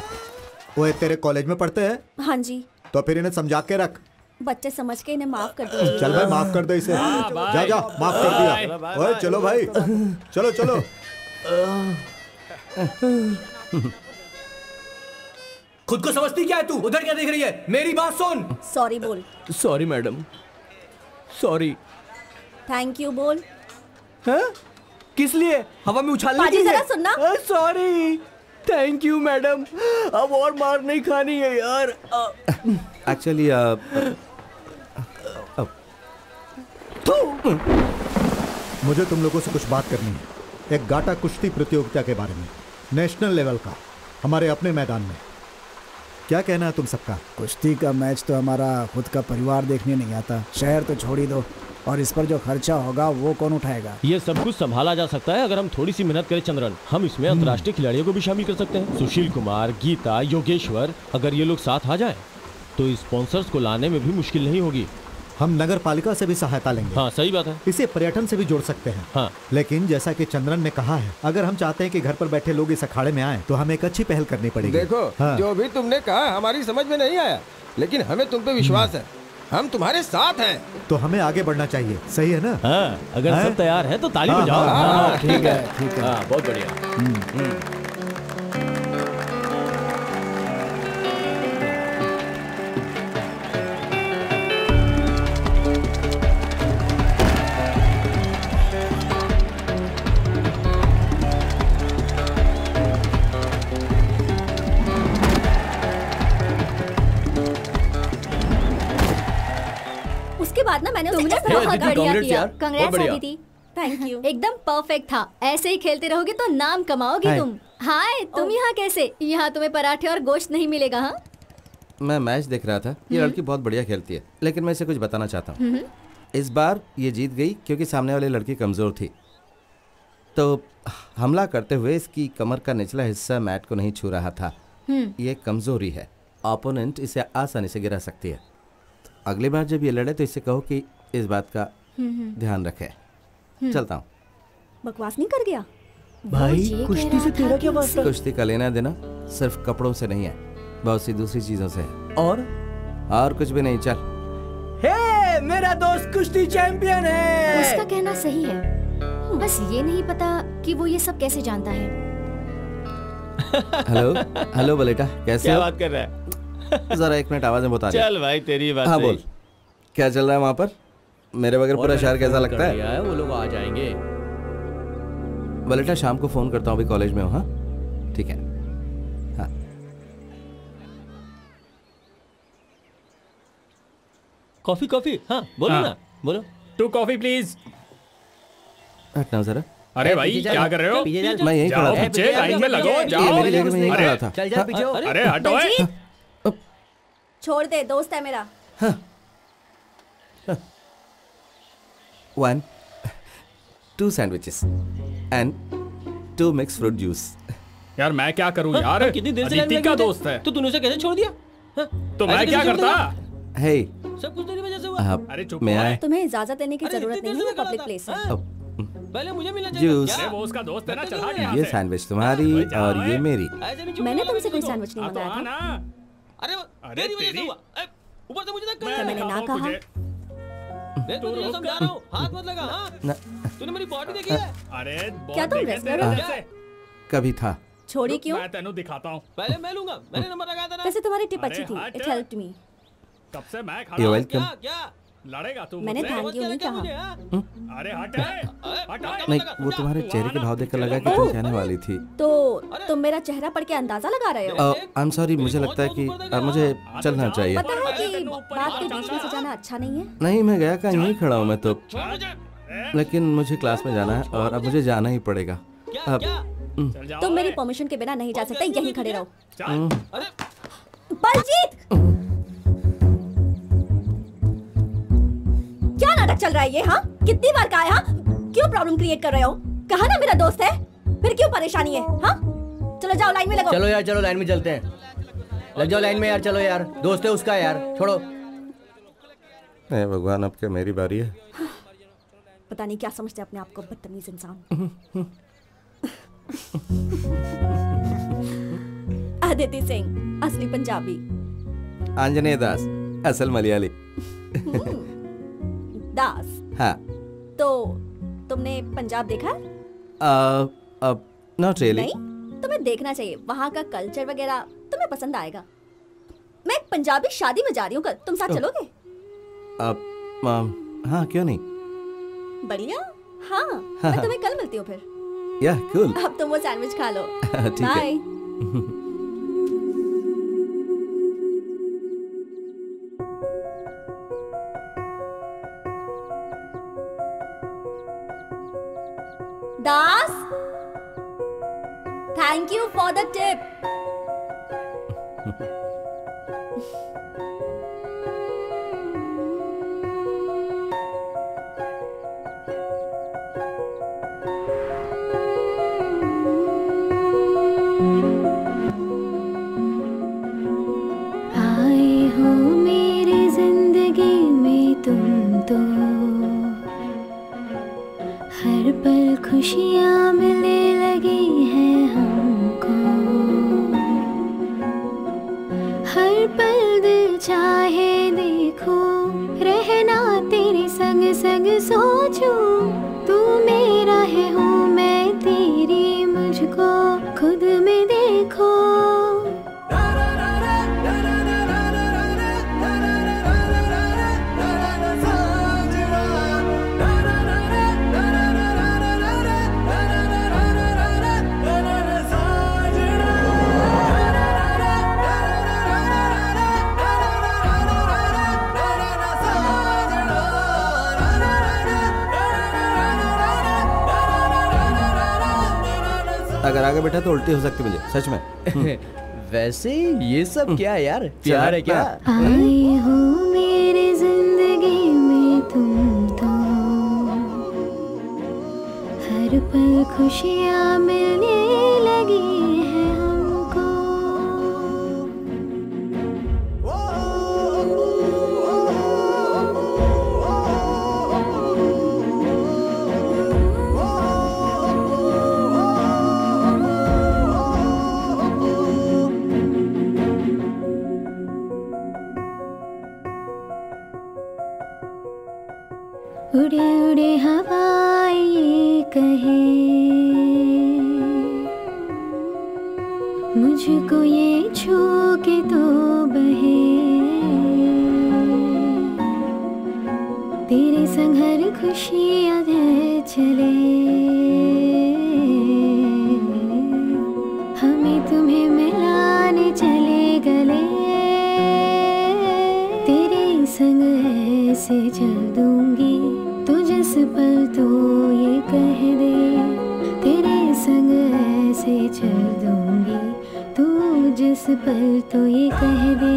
वो तेरे कॉलेज में पढ़ते हैं?
हाँ जी।
तो फिर इन्हें समझा के रख।
बच्चे समझ के इन्हें माफ कर दो।
चल भाई माफ कर दे इसे। जा जा, माफ कर दिया। ओए चलो भाई, चलो चलो।
खुद को समझती क्या है तू? उधर क्या देख रही है? मेरी बात सुन।
सॉरी बोल।
Sorry madam, sorry.
Thank you बोल।
हाँ? किस लिए? हवा में उछालने के लिए?
जरा सुनना।
Sorry, thank you madam. अब और मार नहीं खानी है यार।
एक्चुअली
मुझे तुम लोगों से कुछ बात करनी है। एक गाटा कुश्ती प्रतियोगिता के बारे में, नेशनल लेवल का, हमारे अपने मैदान में। क्या कहना है तुम सबका?
कुश्ती का मैच तो हमारा खुद का परिवार देखने नहीं आता। शहर तो छोड़ ही दो, और इस पर जो खर्चा होगा वो कौन उठाएगा?
ये सब कुछ संभाला जा सकता है अगर हम थोड़ी सी मेहनत करें चंद्रन। हम इसमें अंतर्राष्ट्रीय खिलाड़ियों को भी शामिल कर सकते हैं। सुशील कुमार, गीता, योगेश्वर, अगर ये लोग साथ आ जाएं तो स्पॉन्सर्स को लाने में भी मुश्किल नहीं होगी।
हम नगर पालिका से भी सहायता लेंगे।
हाँ सही बात है।
इसे पर्यटन से भी जोड़ सकते हैं।
हाँ।
लेकिन जैसा कि चंद्रन ने कहा है, अगर हम चाहते हैं कि घर पर बैठे लोग इस अखाड़े में आए तो हमें एक अच्छी पहल करनी पड़ेगी।
देखो,
हाँ।
जो भी तुमने कहा हमारी समझ में नहीं आया, लेकिन हमें तुम पे विश्वास है। हम तुम्हारे साथ हैं।
तो हमें आगे बढ़ना चाहिए, सही है ना?
हाँ, अगर सब तैयार है तो ताली बजाओ।
हाँ, ठीक है, ठीक है।
बहुत बढ़िया।
मैंने उसे
तुमने
इस तरह
बहुत बढ़िया
congrats
किया।
यार, बहुत
कंग्रेट्स
बढ़िया।
अदिति।
Thank you.
एकदम परफेक्ट था। ऐसे ही खेलते रहोगे तो नाम कमाओगे
हाय।
तुम। हाय, तुम यहाँ कैसे? यहाँ तुम्हें पराठे और गोश्त नहीं मिलेगा। हाँ,
मैं मैच देख रहा था। ये लड़की बहुत बढ़िया खेलती है, लेकिन मैं इसे कुछ बताना चाहता हूँ। इस बार ये जीत गई क्योंकि सामने वाली लड़की कमज़ोर थी, तो हमला करते हुए इसकी कमर का निचला हिस्सा मैट को नहीं छू रहा था। ये कमज़ोरी है, ओपोनेंट इसे आसानी से गिरा सकती है। अगली बार जब ये लड़े तो इसे कहो कि इस बात का ध्यान रखे। चलता हूँ।
बकवास नहीं कर गया?
भाई कुश्ती से तेरा क्या वास्ता?
कुश्ती का लेना देना सिर्फ कपड़ों से नहीं है, बहुत सी दूसरी चीज़ों से है। और कुछ भी नहीं। चल।
हे, मेरा दोस्त कुश्ती चैंपियन है।
उसका कहना सही है, बस ये नहीं पता कि वो ये सब कैसे जानता है।
हेलो हेलो बलेटा, कैसे
क्या
हो?
बात कर रहा है?
जरा एक मिनट आवाज में बता दे।
चल भाई, तेरी बात
हाँ
सही।
बोल, क्या चल रहा है वहाँ पर? मेरे बगैर पूरा शहर कैसा लगता है?
वो लोग आ जाएंगे।
बलेटा शाम को फोन करता हूँ, अभी कॉलेज में हूँ। हाँ ठीक है। हाँ
कॉफी कॉफी। हाँ बोलो ना, बोलो।
2 कॉफी प्लीज।
हटना जरा।
अरे भाई क्या कर रहे हो?
मैं यहीं खड़ा
जाओ
था।
पीछे, लाइन में लगो,
ये
जाओ।
मेरी जगह में यहीं खड़ा था।
चल जा पीछे हो।
अरे हटो।
बलजीत, छोड़ दे, दोस्त है मेरा।
1 2 sandwiches and 2 mix fruit juice.
यार मैं क्या करूं यार?
कितनी देर से
अदिति
लाइन
का
में
दोस्त है
तो तूने उसे कैसे छोड़ दिया? हाँ?
तो मैं
ऐसे
क्या
कैसे छोड़
करता?
दिया?
हे
सब कुछ तेरी वजह से हुआ।
आप
अरे चुप
मैं
हो।
आए।
तुम्हें इजाजत देने की
अरे
जरूरत
इतनी
नहीं
देर
है,
से खड़ा
पब्लिक
था।
प्लेस है।
हाँ? पहले मुझे मिलना चाहिए।
जूस।
क्या?
अरे वो उसका दोस्त है ना, चल हट
ये
यहाँ से।
सैंडविच तुम्हारी और ये मेरी।
ऐसे नहीं
मैंने
छोड़ूंगा
तुमसे कोई
तुझको।
सैंडविच नहीं
हाँ तो
मंगाया
आ
था।
ना।
अरे
अरे
तेरी वजह से
तेरी।
हुआ। ऊपर से मुझे धक्का
मैं
लगा।
मैंने ना
दिखाता हूँ
कहा।
तुझे।
देख मैं तुझे समझा रहा हूँ, हाथ मत लगा। हाँ?
न,
तूने मेरी बॉडी देखी है?
अरे
क्या तुम wrestler हो?
कभी था।
छोड़ी क्यों?
मैं तेनू दिखाता हूँ।
पहले मैं लूंगा, मैंने नंबर लगाया था ना।
वैसे तुम्हारी टिप
अरे
अच्छी थी,
हट।
It helped me.
कब से मैं
You're
खड़ा हूँ।
welcome।
क्या क्या?
लड़ेगा तू
मैंने
मुझसे?
थैंक यू नहीं
क्या
कहा।
मुझे? हाँ?
अरे हट हट
नहीं, वो तुम्हारे चेहरे के भाव देखकर लगा कि तुम कहने वाली थी।
तो तुम मेरा चेहरा पढ़ के अंदाजा लगा रहे हो?
आई एम सॉरी, मुझे लगता है कि मुझे चलना चाहिए।
पता है कि बात के बीच में से जाना अच्छा नहीं है।
नहीं, मैं गया कहाँ, यहीं खड़ा हूँ मैं तो।
छोड़ मुझे।
लेकिन मुझे क्लास में जाना है और अब मुझे जाना ही पड़ेगा।
क्या
अब
क्या?
तुम मेरी परमिशन के बिना नहीं जा सकते, यहीं खड़े रहो।
अरे
बलजीत, क्या नाटक चल रहा है ये? हाँ, कितनी बार कहा है? हाँ, क्यों प्रॉब्लम क्रिएट कर रहे हो? कहा ना मेरा दोस्त है, फिर क्यों परेशानी है? हाँ, चलो जाओ लाइन में लगो।
चलो यार, चलो लाइन में चलते हैं। लग जाओ लाइन में यार, चलो यार, दोस्त है उसका यार, छोड़ो।
हे भगवान, अब क्या मेरी बारी है?
पता नहीं क्या समझते अपने आप को, बदतमीज इंसान। आदिति सिंह, असली पंजाबी।
आंजनेय दास, असल मलयाली।
दास।
हाँ।
तो तुमने पंजाब देखा है?
अब नॉट रियली।
नहीं, तुम्हें देखना चाहिए। वहाँ का कल्चर वगैरह तुम्हें पसंद आएगा। मैं एक पंजाबी शादी में जा रही हूँ कल, तुम साथ चलोगे?
हाँ, क्यों नहीं।
बढ़िया। हाँ, मैं तुम्हें कल मिलती हूँ फिर।
या कूल।
अब तुम वो सैंडविच खा लो।
ठीक है।
Bye. Das, thank you for the tip.
आए हो मेरी जिंदगी में तुम तो, हर पल खुशियाँ मिलने लगी हैं हमको, हर पल दिल चाहे देखो, रहना तेरे संग संग सोचूं, तू मेरा है हूँ मैं तेरी, मुझको खुद में देखो।
अगर आगे बैठा तो उल्टी हो सकती मुझे, सच में।
वैसे ये सब क्या है यार, प्यार है क्या?
आए हो मेरी जिंदगी में तुम तो, हर पल खुशियाँ मिलने लगी है हमको। उड़े उड़े हवाएं ये कहे, मुझको ये छू के तो बहे, तेरे संग हर खुशी आधे चले, हमें तुम्हें मिलाने चले गले, तेरे संग ऐसे चल दूंगी तो जिस पल तो ये कह दे, तेरे संग ऐसे चल दूंगी तू जिस पल तो ये कह दे।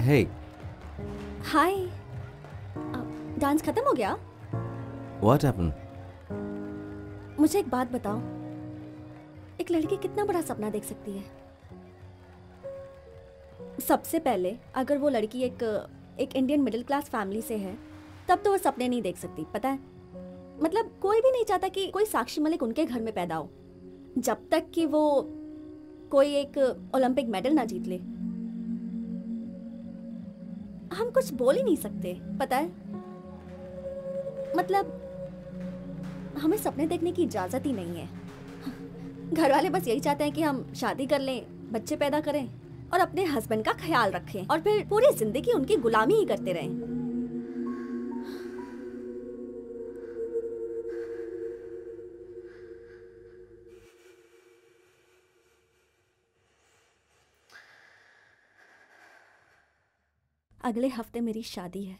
Hey.
हाय, डांस खत्म हो गया?
What happened?
मुझे एक बात बताओ, एक लड़की कितना बड़ा सपना देख सकती है? सबसे पहले अगर वो लड़की एक इंडियन मिडिल क्लास फैमिली से है तब तो वो सपने नहीं देख सकती, पता है? मतलब कोई भी नहीं चाहता कि कोई साक्षी मलिक उनके घर में पैदा हो जब तक कि वो कोई एक ओलंपिक मेडल ना जीत ले। हम कुछ बोल ही नहीं सकते, पता है? मतलब हमें सपने देखने की इजाजत ही नहीं है। घर वाले बस यही चाहते हैं कि हम शादी कर लें, बच्चे पैदा करें और अपने हस्बैंड का ख्याल रखें और फिर पूरी जिंदगी उनकी गुलामी ही करते रहें। अगले हफ्ते मेरी शादी है।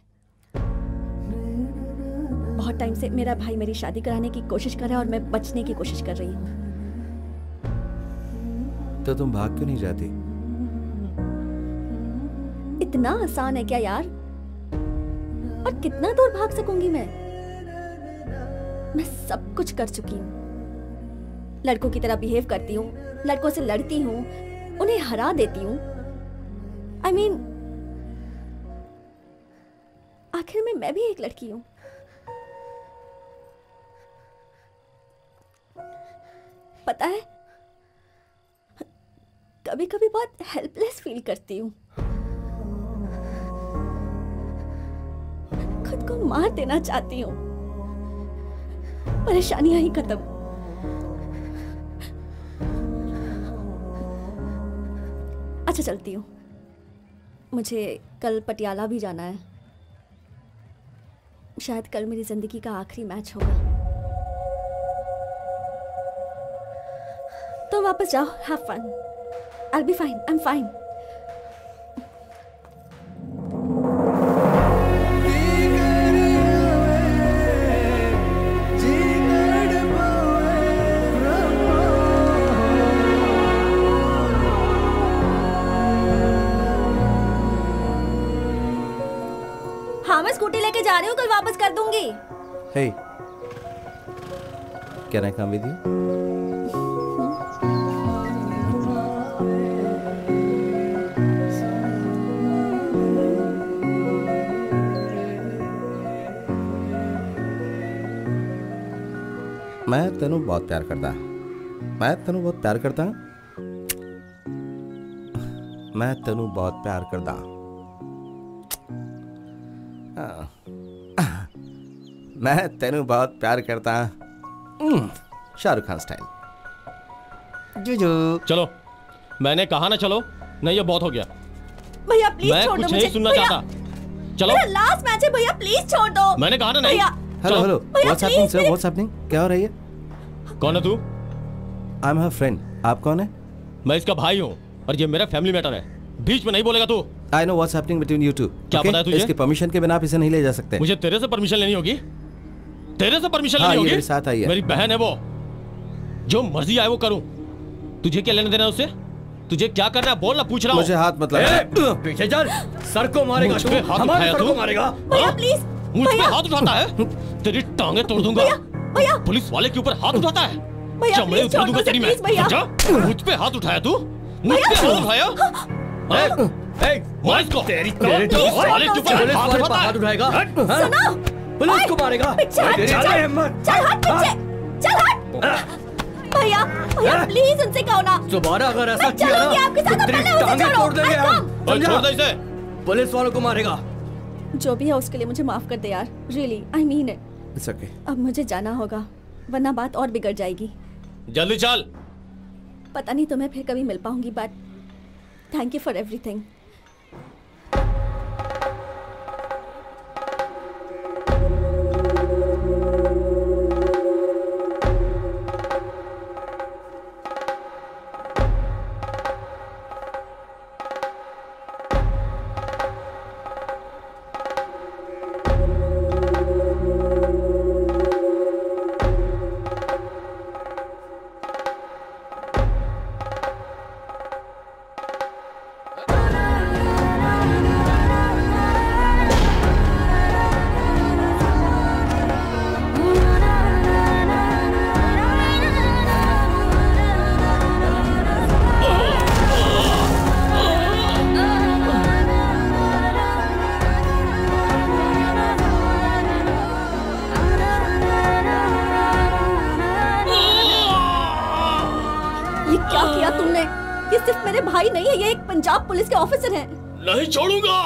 बहुत टाइम से मेरा भाई मेरी शादी कराने की कोशिश कर रहा है और मैं बचने की कोशिश कर रही हूँ।
तो तुम भाग क्यों नहीं जाती?
इतना आसान है क्या यार? और कितना दूर भाग सकूंगी मैं? मैं सब कुछ कर चुकी हूँ। लड़कों की तरह बिहेव करती हूँ, लड़कों से लड़ती हूँ, उन्हें हरा देती हूँ। I mean, आखिर में मैं भी एक लड़की हूँ। पता है, कभी कभी बहुत हेल्पलेस फील करती हूँ। खुद को मार देना चाहती हूँ। परेशानियां ही खत्म। अच्छा चलती हूँ, मुझे कल पटियाला भी जाना है। शायद कल मेरी जिंदगी का आखिरी मैच होगा। तो वापस जाओ, have fun. I'll be fine, I'm fine. हाँ, मैं स्कूटी लेके जा रही हूँ, कल वापस कर दूंगी।
Hey, can I come with you? मैं तेनू बहुत प्यार करता, मैं तेनू बहुत प्यार करता, मैं तेनू बहुत प्यार करता। मैं तेनू बहुत प्यार करता। शाहरुख खान स्टाइल। जुजू
चलो, मैंने कहा ना चलो। नहीं, ये बहुत हो गया
भैया, प्लीज
मैं
छोड़ दो
कुछ
मुझे।
नहीं सुनना
भैया,
चाहता। चलो,
मेरा लास्ट मैच है भैया, प्लीज छोड़ दो।
मैंने कहा ना नहीं।
भैया,
हेलो हेलो,
भैया,
what's happening
please,
sir, what's happening? क्या हो रही है?
कौन है तू?
I am her friend. आप कौन है?
मैं इसका भाई हूँ और ये मेरा फैमिली मैटर है। बीच में नहीं बोलेगा तू।
I know what's happening between you two.
क्या पता है तुझे?
इसकी परमिशन के बिना आप इसे नहीं ले जा सकते।
मुझे तेरे से परमिशन लेनी होगी। तेरे से परमिशन
हाँ,
लेनी
ये
होगी।
मेरे साथ आई है।
मेरी बहन है वो, जो मर्जी आए वो करूं। तुझे क्या लेना देना उससे? तुझे क्या करना है बोल ना, पूछ रहा हूं।
मुझे हाथ मत लगा।
पीछे चल, सर को मारेगा
मुझ
तू,
पे हाथ
हमारे
उठाया
सर
तू?
को मारेगा।
भैया प्लीज,
मुझ पे
भैया,
हाथ उठाता है? तेरी टांगे तोड़ दूंगा।
भैया,
पुलिस वाले के ऊपर हाथ उठाता है?
भैया,
चमड़े
प्लीज
उतार
छोड़
दूंगा
दो,
तेरी मैं।
प्लीज, भैया।
समझा? मुझ पे हाथ उठाया तू? मुझ पे हाथ उठाया?
मार इसको। तेरी पुलिस वाले के ऊपर हाथ उठाएगा, पुलिस को मारेगा।
पीछे हट,
तेरी
चल,
हिम्मत।
चल हट पीछे, चल हट। भैया, भैया प्लीज उनसे कहो ना।
दोबारा अगर ऐसा
मैं
किया
चलूंगी
ना
आपके साथ,
तो
अब
तेरी
पहले उसे
टांगे
छोड़ो।
तोड़ देंगे
I
हम।
come।
छोड़ दे इसे।
पुलिस वालों को मारेगा।
जो भी है उसके लिए मुझे माफ कर दे यार, really I mean it.
It's okay.
अब मुझे जाना होगा, वरना बात और बिगड़ जाएगी।
जल्दी चल।
पता नहीं तुम्हें फिर कभी मिल पाऊंगी, but thank you for everything. सिर्फ मेरे भाई नहीं है, ये एक पंजाब पुलिस के ऑफिसर हैं।
नहीं छोड़ूंगा।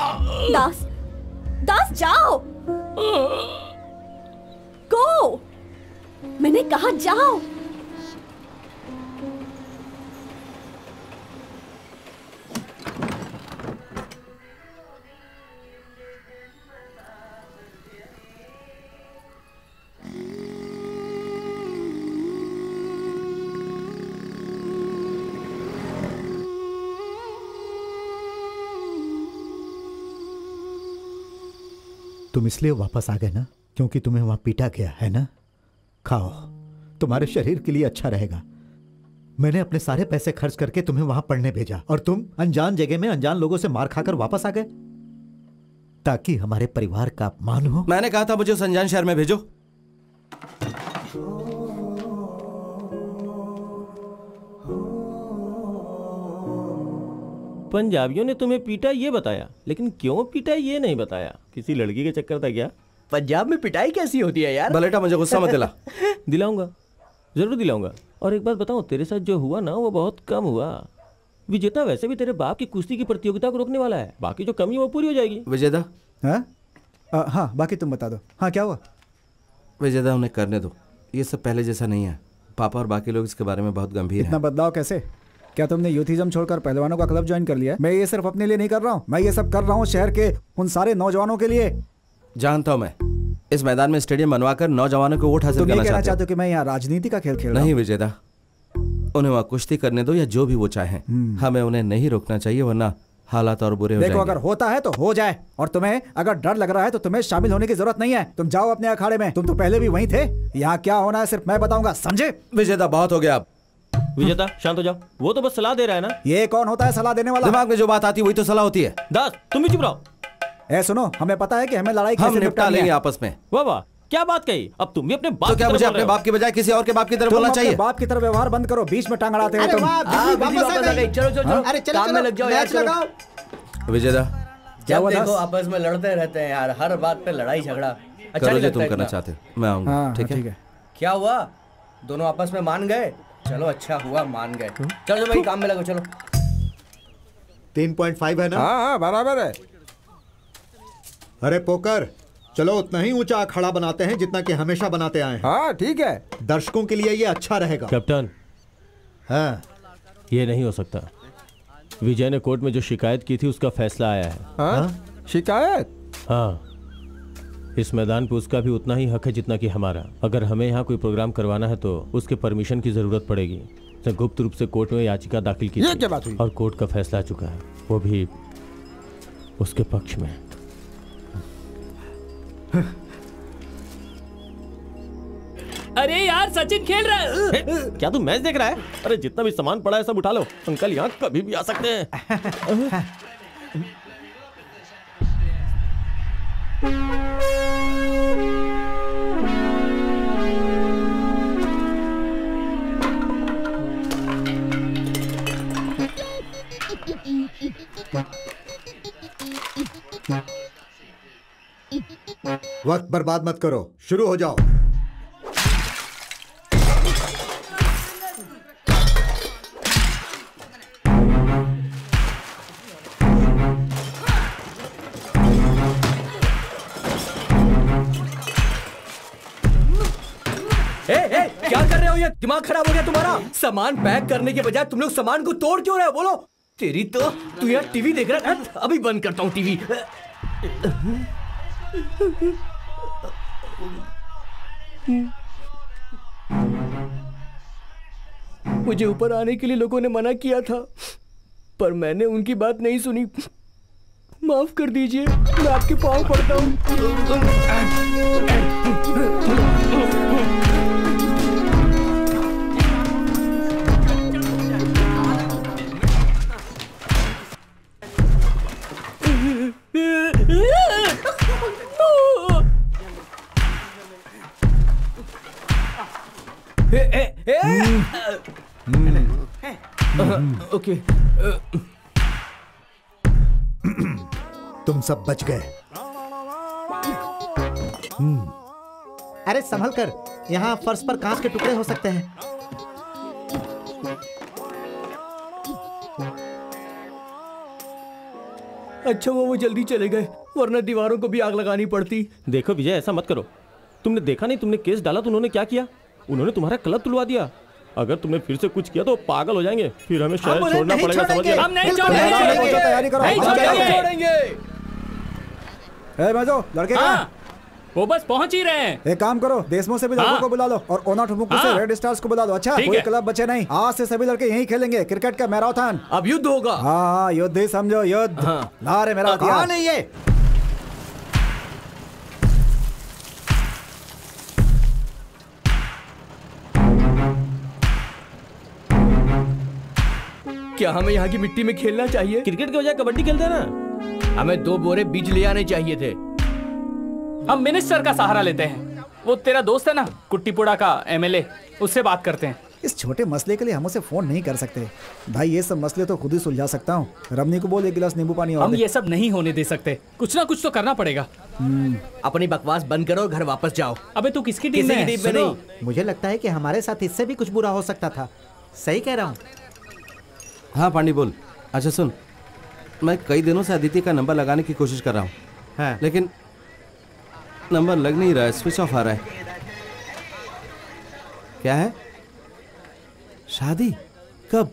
दास, दास जाओ, गो, मैंने कहा जाओ।
तुम इसलिए वापस आ गए ना क्योंकि तुम्हें वहां पीटा गया है ना? खाओ, तुम्हारे शरीर के लिए अच्छा रहेगा। मैंने अपने सारे पैसे खर्च करके तुम्हें वहां पढ़ने भेजा और तुम अनजान जगह में अनजान लोगों से मार खाकर वापस आ गए ताकि हमारे परिवार का अपमान हो।
मैंने कहा था मुझे उस अनजान शहर में भेजो।
पंजाबियों ने तुम्हें पीटा ये बताया, लेकिन क्यों पीटा ये नहीं बताया। किसी लड़की के चक्कर था क्या?
पंजाब में पिटाई कैसी होती है यार?
बलेटा मुझे गुस्सा मत दिला।
दिलाऊंगा, जरूर दिलाऊंगा। और एक बात बताऊं, तेरे साथ जो हुआ ना वो बहुत कम हुआ। विजेता वैसे भी तेरे बाप की कुश्ती की प्रतियोगिता को रोकने वाला है, बाकी जो कमी है वो पूरी हो जाएगी।
विजेता?
हाँ बाकी तुम बता दो। हाँ क्या हुआ?
विजेता उन्हें करने दो, ये सब पहले जैसा नहीं है। पापा और बाकी लोग इसके बारे में बहुत गंभीर हैं।
इतना बदलाव कैसे? क्या तुमने यूथिज्म छोड़कर पहलवानों का क्लब ज्वाइन कर लिया? मैं ये सिर्फ अपने लिए नहीं कर रहा हूँ, मैं ये सब कर रहा हूँ शहर के उन सारे नौजवानों के लिए।
जानता हूँ मैं, इस मैदान में स्टेडियम बनवाकर नौजवानों को वोट हासिल करना
चाहते हो कि मैं यहाँ राजनीति का खेल खेल रहा हूँ?
नहीं विजेता, उन्हें वहाँ कुश्ती करने दो या जो भी वो चाहें, हमें उन्हें नहीं रोकना चाहिए, वरना हालात और बुरे हो जाएंगे।
देखो, अगर होता है तो हो जाए, और तुम्हें अगर डर लग रहा है तो तुम्हें शामिल होने की जरूरत नहीं है। तुम जाओ अपने अखाड़े में, तुम तो पहले भी वहीं थे। यहाँ क्या होना है सिर्फ मैं बताऊंगा, समझे?
विजेता बहुत हो गया अब।
विजेता शांत हो जाओ, वो तो बस सलाह दे रहा है ना।
ये कौन होता है सलाह देने वाला?
दिमाग में जो बात आती है वही तो सलाह होती है।
दास तुम भी चुप रहो।
ए सुनो, हमें पता है कि हमें लड़ाई
हम निपटा लेंगे आपस में।
वाह वाह, क्या बात कही। अब तुम भी अपने बाप
तो क्या मुझे अपने बाप की बजाय किसी और के बाप की तरफ बोलना चाहिए?
बाप की तरफ व्यवहार बंद करो, बीच में टांग अड़ाते हो तुम।
चलो चलो चलो,
अरे
काम में लग जाओ यार। चलो
विजेता,
जब देखो आपस में लड़ते रहते हैं यार, हर बात पे लड़ाई झगड़ा। अच्छा
करो
नहीं
जो
लगता
तुम करना
इतना।
चाहते हो, मैं आऊंगा। ठीक है?
क्या हुआ? दोनों आपस में मान गए। चलो अच्छा हुआ मान गए। चलो भाई काम में लगो चलो।
3.5 है ना?
हाँ बराबर है।
अरे पोकर, चलो उतना ही ऊंचा अखाड़ा बनाते हैं जितना कि हमेशा बनाते आए हैं।
हाँ ठीक है।
दर्शकों के लिए ये अच्छा रहेगा।
कैप्टन,
हाँ
ये नहीं हो सकता। विजय ने कोर्ट में जो शिकायत की थी उसका फैसला आया है।
हाँ? शिकायत?
हाँ, इस मैदान पे उसका भी उतना ही हक है जितना कि हमारा। अगर हमें यहाँ कोई प्रोग्राम करवाना है तो उसके परमिशन की जरूरत पड़ेगी। उसने गुप्त रूप से कोर्ट में याचिका दाखिल की
थी क्या बात हुई?
और कोर्ट का फैसला आ चुका है, वो भी उसके पक्ष में।
अरे यार सचिन खेल रहा है।
क्या तू मैच देख रहा है? अरे जितना भी सामान पड़ा है सब उठा लो, अंकल यहाँ कभी भी आ सकते हैं।
वक्त बर्बाद मत करो, शुरू हो जाओ।
क्या कर रहे हो? ये दिमाग खराब हो गया तुम्हारा? सामान पैक करने के बजाय तुम लोग सामान को तोड़ क्यों रहे हो? बोलो। तेरी तो तू यार टीवी देख रहा है? अभी बंद करता हूँ टीवी। मुझे ऊपर आने के लिए लोगों ने मना किया था, पर मैंने उनकी बात नहीं सुनी। माफ कर दीजिए, मैं आपके पाँव पड़ता हूँ। ओके,
तुम सब बच गए।
अरे संभल कर, यहाँ फर्श पर कांच के टुकड़े हो सकते हैं।
अच्छा वो जल्दी चले गए, वरना दीवारों को भी आग लगानी पड़ती।
देखो विजय, ऐसा मत करो। तुमने देखा नहीं, तुमने केस डाला तो उन्होंने क्या किया? उन्होंने तुम्हारा क्लब तुलवा दिया। अगर तुमने फिर से कुछ किया तो पागल हो जाएंगे, फिर हमें शहर छोड़ना पड़ेगा। समझ गए?
हम नहीं छोड़ेंगे।
तैयारी करो,
नहीं छोड़ेंगे।
लड़के
हाँ, वो बस पहुंच ही रहे हैं।
एक काम करो, देशमो से भी लड़कों को बुला लो और ओना ठुमुकू से रेड स्टार्स को बुला लो। अच्छा, कोई क्लब बचे नहीं। आज से सभी लड़के यहीं खेलेंगे क्रिकेट का मैराथन।
अब युद्ध होगा।
हाँ, युद्ध ही समझो, युद्ध। ला रे मेरा
कौन है ये?
क्या हमें यहाँ की मिट्टी में खेलना चाहिए?
क्रिकेट के बजाय कबड्डी खेलते हैं ना।
हमें 2 बोरे बीज ले आने चाहिए थे।
हम मिनिस्टर का सहारा लेते हैं। वो तेरा दोस्त है ना, कुट्टीपुड़ा का एमएलए, उससे बात करते हैं।
इस छोटे मसले के लिए हम उसे फोन नहीं कर सकते भाई। ये सब मसले तो खुद ही सुलझा सकता हूँ। रमनी को बोल 1 गिलास नींबू पानी और
हम ये सब नहीं होने दे सकते। कुछ ना कुछ तो करना पड़ेगा।
अपनी बकवास बंद करो, घर वापस जाओ।
अबे तू किसकी टीम में है?
नहीं, मुझे लगता है कि हमारे साथ इससे भी कुछ बुरा हो सकता था। सही कह रहा हूँ।
हाँ पांडी बोल। अच्छा सुन, मैं कई दिनों से अदिति का नंबर लगाने की कोशिश कर रहा हूँ।
हाँ।
लेकिन नंबर लग नहीं रहा है, स्विच ऑफ आ रहा है। क्या है? शादी कब?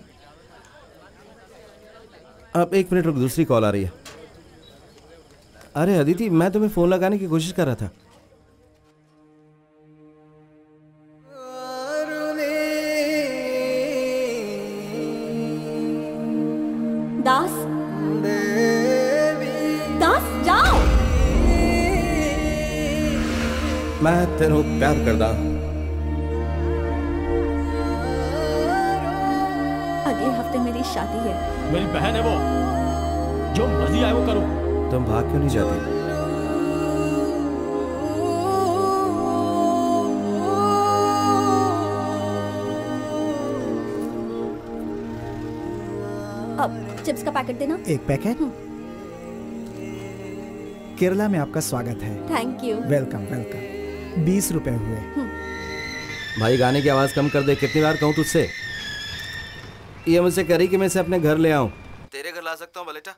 अब 1 मिनट रुक, दूसरी कॉल आ रही है। अरे अदिति, मैं तुम्हें फोन लगाने की कोशिश कर रहा था।
दास, दास जाओ।
मैं तेरे प्यार करदा।
अगले हफ्ते मेरी शादी है।
मेरी बहन है वो, जो मर्जी आए वो करो।
तुम भाग क्यों नहीं जाती?
अब चिप्स का पैकेट देना।
1 पैकेट। केरला में आपका स्वागत है।
Thank you.
Welcome welcome. 20 रुपए हुए।
भाई गाने की आवाज कम कर दे, कितनी बार कहूँ तुझसे। ये मुझसे करी कि मैं इसे अपने घर ले आऊं। तेरे घर ला सकता हूँ बलेटा?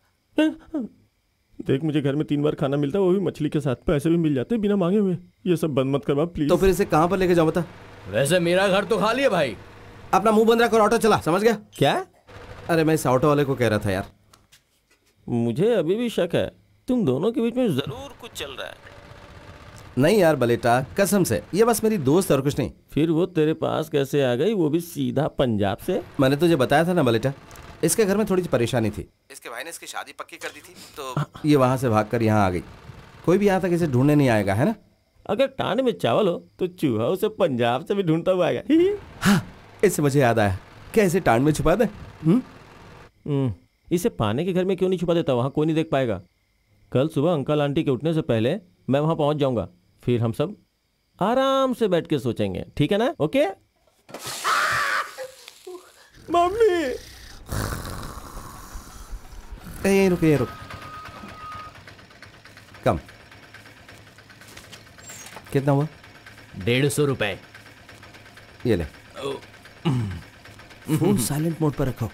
देख, मुझे घर में 3 बार खाना मिलता है, वो भी मछली के साथ, पैसे भी मिल जाते बिना मांगे हुए। ये सब बंद मत करवा प्लीज।
तो फिर इसे कहाँ पर लेके जाऊँ बता?
वैसे मेरा घर तो खाली है भाई।
अपना मुंह बंद रख और ऑटो चला, समझ गया?
क्या?
अरे मैं इस ऑटो वाले को कह रहा था यार।
मुझे अभी भी शक है तुम दोनों के बीच में जरूर कुछ चल रहा है।
नहीं यार बलेटा, कसम से, ये बस मेरी दोस्त है और कुछ नहीं।
फिर वो तेरे पास कैसे आ गई, वो भी सीधा पंजाब से?
मैंने तुझे बताया था ना बलेटा, इसके घर में थोड़ी सी परेशानी थी। इसके भाई ने इसकी शादी पक्की कर दी थी, तो ये वहां से भागकर यहाँ आ गई। कोई भी यहाँ तक इसे ढूंढने नहीं आएगा, है ना?
अगर टांड में चावल हो तो चूहा उसे पंजाब से भी ढूंढता हुआ आएगा।
हाँ, इससे मुझे याद आया, क्या इसे टांड में छुपा दे?
इसे पाने के घर में क्यों नहीं छुपा देता? वहाँ कोई नहीं देख पाएगा। कल सुबह अंकल आंटी के उठने से पहले मैं वहाँ पहुँच जाऊँगा, फिर हम सब आराम से बैठ के सोचेंगे, ठीक है ना? Okay mummy.
यहीं रुक, यहीं रुक। कम। कितना हुआ?
150 रुपए।
ये ले। फोन साइलेंट मोड पर रखो।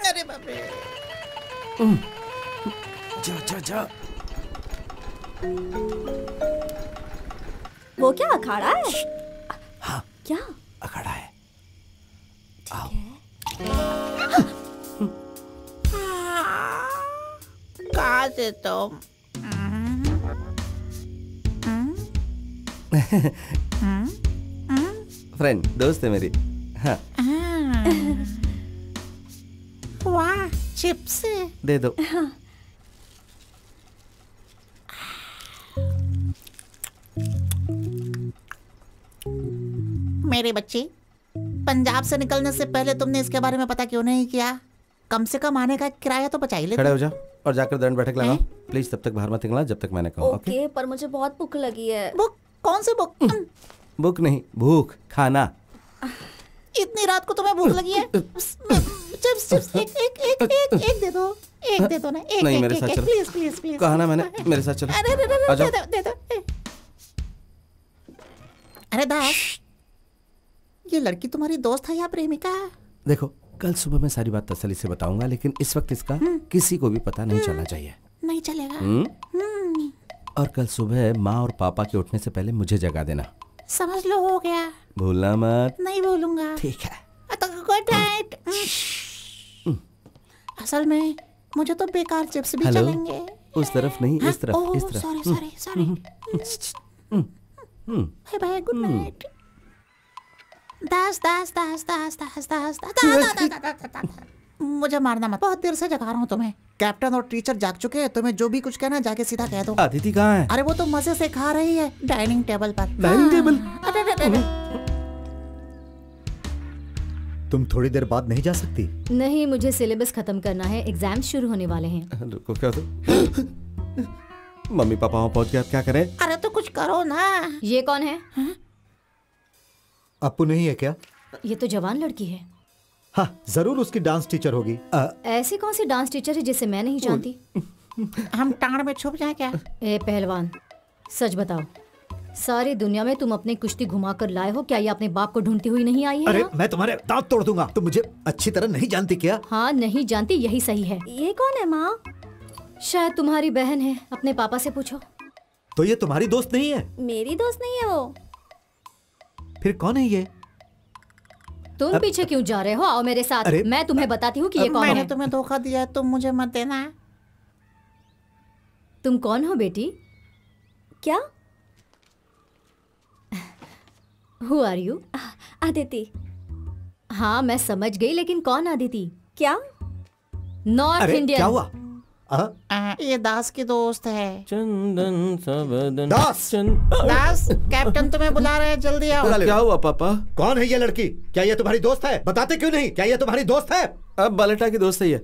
अरे बाप रे।
जा जा जा।
वो क्या अखाड़ा है?
हाँ,
क्या
अखाड़ा है? आओ।
कहाँ से तुम?
फ्रेंड, दोस्त है मेरी। हाँ।
वाह, चिप्स
दे दो।
मेरे बच्चे, पंजाब से निकलने से पहले तुमने इसके बारे में पता क्यों नहीं किया? कम से कम आने का किराया तो बचा ही ले।
खड़े हो जाओ और जाकर दंड बैठक लगाओ प्लीज। तब तक बाहर मत निकलना जब तक मैंने कहा।
ओके, पर मुझे बहुत भूख लगी है।
भूख? कौन सी भूख?
भूख नहीं, भूख, खाना।
इतनी रात को तुम्हें भूख लगी है? चिप्स चिप्स एक दे दो, एक दे दो ना, एक
नहीं,
एक,
मेरे
एक,
साथ
एक,
चलो।
Please please please.
कहा ना मैंने, मेरे साथ चलो।
अरे
आ जाओ।
दे दो। अरे दास, ये लड़की तुम्हारी दोस्त है या प्रेमिका?
देखो, कल सुबह मैं सारी बात तसल्ली से बताऊंगा, लेकिन इस वक्त इसका किसी को भी पता नहीं चलना चाहिए।
नहीं चलेगा।
और कल सुबह माँ और पापा के उठने से पहले मुझे जगा देना।
समझ लो, हो गया।
भूलना मत।
नहीं भूलूंगा।
ठीक है।
Good night. असल में मुझे तो बेकार चिप्स भी
हेलो?
चलेंगे।
उस तरफ नहीं, इस तरफ, इस तरफ।
Sorry. Bye bye, good night. दास दास दास दास दास दास दास। मुझे मारना मत, बहुत देर से जगा रहा हूँ तुम्हें। कैप्टन और टीचर जाग चुके हैं, तुम्हें जो भी कुछ कहना जाके सीधा कह दो।
अदिति कहाँ है?
अरे वो तो मजे से खा रही है डाइनिंग टेबल पर।
Dining table?
तुम थोड़ी देर बाद नहीं जा सकती?
नहीं, मुझे सिलेबस खत्म करना है, एग्जाम शुरू होने वाले हैं।
रुको, क्या तो मम्मी पापा वहाँ पहुँच गया, क्या करें?
अरे तो कुछ करो ना।
ये कौन है?
अपू नहीं है क्या?
ये तो जवान लड़की है।
हाँ, जरूर उसकी डांस टीचर होगी।
ऐसी कौन सी डांस टीचर है जिसे मैं नहीं जानती?
हम टांड में छुप जाए क्या?
ए पहलवान, सच बताओ, सारी दुनिया में तुम अपनी कुश्ती घुमा कर लाए हो, क्या ये अपने बाप को ढूंढती हुई नहीं आई है?
अरे मैं तुम्हारे दांत तोड़ दूंगा। तुम मुझे अच्छी तरह नहीं जानती क्या?
हाँ, नहीं जानती, यही सही है।
ये कौन है माँ?
शायद तुम्हारी बहन है, अपने पापा से पूछो।
तो ये तुम्हारी दोस्त नहीं है?
मेरी दोस्त नहीं है वो।
फिर कौन है ये?
तुम पीछे क्यों जा रहे हो? आओ मेरे साथ, मैं तुम्हें बताती हूँ कि ये कौन है।
मैंने तुम्हें धोखा दिया, तुम मुझे मत देना।
तुम कौन हो बेटी?
क्या?
Who are you?
अदिति।
हाँ, मैं समझ गई, लेकिन कौन अदिति?
क्या?
North Indian.
क्या हुआ?
ये दास की दोस्त है।
चंदन सबदन।
दास, कैप्टन तुम्हें बुला रहे हैं, जल्दी आओ।
क्या हुआ पापा?
कौन है ये लड़की? क्या ये तुम्हारी दोस्त है? बताते क्यों नहीं? क्या ये तुम्हारी दोस्त है?
अब बलेटा की दोस्त है ये।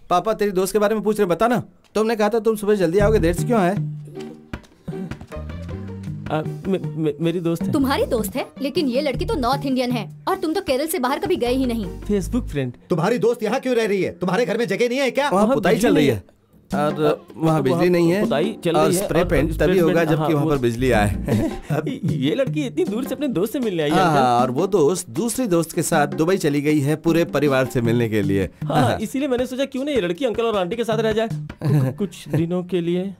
पापा तेरी दोस्त के बारे में पूछ रहे, बता ना। तुमने कहा था तुम सुबह जल्दी आओगे, देर से क्यों आए?
मेरी दोस्त है।
तुम्हारी दोस्त है? लेकिन ये लड़की तो नॉर्थ इंडियन है और तुम तो केरल से बाहर कभी गए ही नहीं।
Facebook friend.
तुम्हारी दोस्त यहाँ क्यों रह रही है? तुम्हारे घर में जगह नहीं है क्या?
वहाँ पुताई चल रही है। और वहाँ बिजली नहीं है
पुताई चल
और
रही है
स्प्रे
और
पेंट
स्प्रे
तभी होगा
पेंट,
जबकि
हाँ,
वहाँ
वो-
पर बिजली आए।
ये लड़की इतनी दूर से अपने दोस्त से मिलने आई है
हाँ,
अंकल।
और वो दोस्त दूसरी दोस्त के साथ दुबई चली गई है पूरे परिवार से मिलने के लिए।
हाँ, इसीलिए मैंने सोचा क्यों नहीं ये लड़की अंकल और आंटी के साथ रह जाए कुछ दिनों के लिए।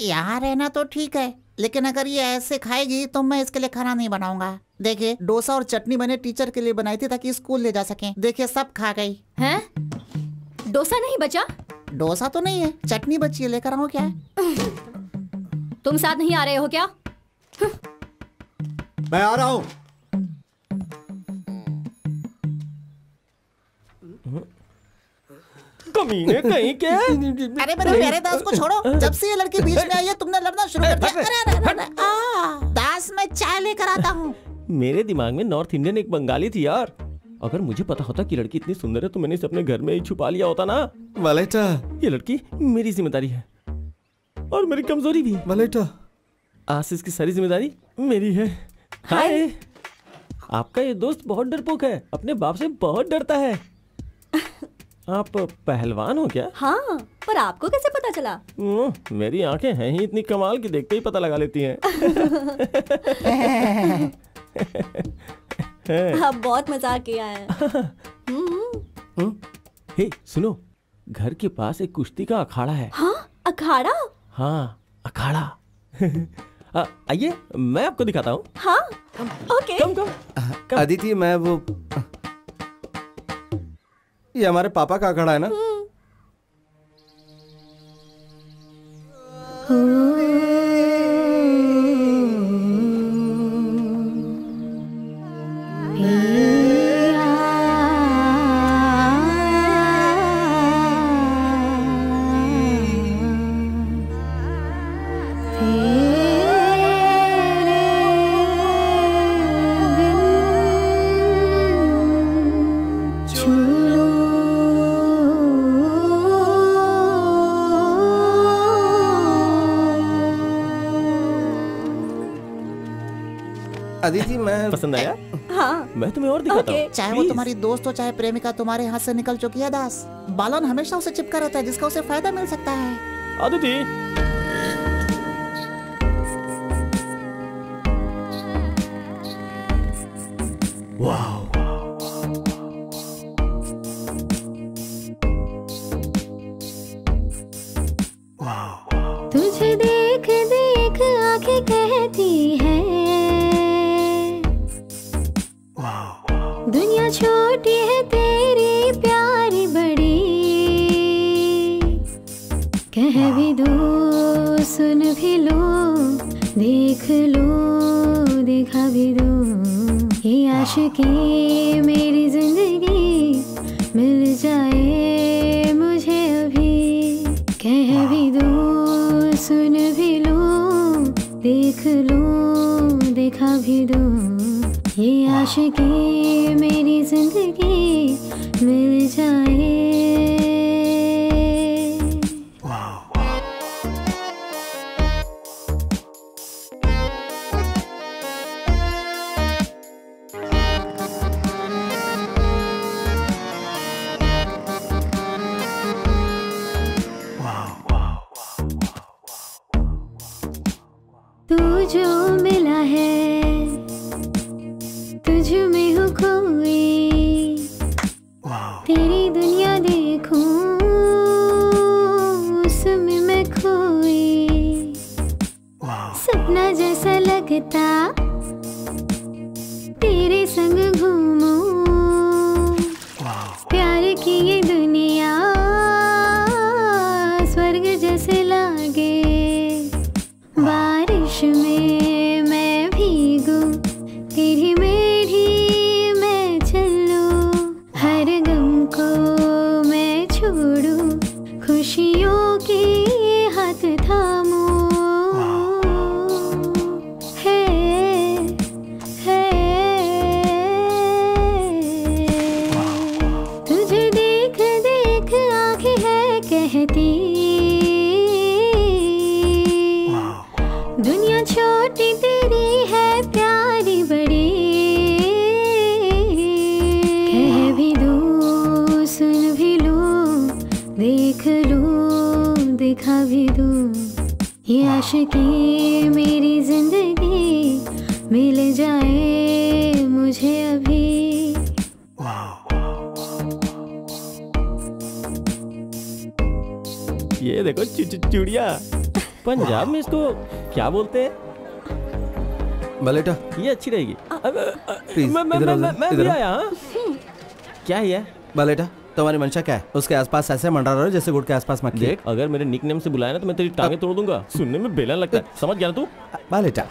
यहाँ रहना तो ठीक है, लेकिन अगर ये ऐसे खाएगी तो मैं इसके लिए खाना नहीं बनाऊंगा। देखिए, डोसा और चटनी मैंने टीचर के लिए बनाई थी ताकि स्कूल ले जा सकें। देखिए, सब खा गई।
हैं? डोसा नहीं बचा?
डोसा तो नहीं है, चटनी बची है, लेकर आऊं क्या?
तुम साथ नहीं आ रहे हो क्या?
मैं आ रहा हूँ।
कमीने कहीं के।
अरे मेरे प्यारे दास को छोड़ो, जब से ये लड़की बीच में आई है तुमने लड़ना शुरू कर दिया। अरे दास, मैं चाय लेकर आता हूँ।
मेरे दिमाग में नॉर्थ इंडियन एक बंगाली थी यार। अगर मुझे पता होता कि लड़की इतनी सुंदर है तो मैंने इसे अपने घर में ही छुपा लिया होता ना।
वालेटा,
ये लड़की मेरी जिम्मेदारी है और मेरी कमजोरी भी।
वालेटा,
आशीष की सारी जिम्मेदारी मेरी है। हाय, आपका ये दोस्त बहुत डरपोक है, अपने बाप से बहुत डरता है। आप पहलवान हो क्या?
हाँ, पर आपको कैसे पता चला?
मेरी आंखें हैं ही इतनी कमाल की, देखते ही पता लगा लेती हैं।
आप बहुत मजाक किया है।
हे सुनो, घर के पास एक कुश्ती का अखाड़ा है।
हाँ, अखाड़ा?
हाँ, अखाड़ा। आइए मैं आपको दिखाता हूँ।
हाँ, ओके।
कम।
अदिति, मैं वो ये हमारे पापा का अखाड़ा है ना? अदिति, मैं
पसंद आया?
हाँ,
मैं तुम्हें और दिखाता हूँ।
चाहे वो तुम्हारी दोस्त हो चाहे प्रेमिका, तुम्हारे हाथ से निकल चुकी है दास। बालन हमेशा उसे चिपका रहता है जिसका उसे फायदा मिल सकता है।
अदिति,
वाह,
तुझे देख देख आंखें कहती है दुनिया छोटी है तेरी प्यारी बड़ी। कह भी दो सुन भी लो, देख लो देखा भी दो, ये आशिकी मेरी जिंदगी मिल जाए मुझे अभी। कह भी दो सुन भी लो, देख लो देखा भी दो, ये आशिकी मेरी जिंदगी मिल जाए। तू जो मिला है तुझ में हूँ खोई, तेरी दुनिया देखूं उसमें मैं खोई। सपना जैसा लगता तेरे संग घूमूं, प्यार की ये दुनिया स्वर्ग जैसे लागे। बारिश में मैं भीगूं, तेरी मेरी मैं चलूं, हर गम को मैं छोड़ूं, खुशियों के हाथ थामूं। तुझे देख देख आंखें है कहती दुनिया छोटी तेरी है प्यारी बड़ी। कह भी दो सुन भी लो, देख लो दिखा भी दूं, ये आशिकी मेरी जिंदगी मिल जाए मुझे अभी।
ये देखो चुड़िया, पंजाब में इसको क्या बोलते हैं?
बलेटा,
ये अच्छी रहेगी।
प्लीज
मैं भी आया। क्या है
बलेटा? तुम्हारी मंशा क्या है? उसके आसपास ऐसे मंडरा रहे हो जैसे गुड़ के आसपास मक्खी।
देख, अगर मेरे निकनेम से बुलाया ना तो मैं तेरी टांगे तोड़ दूंगा। सुनने में बेलन लगता है, समझ गया ना तू?
बलेटा,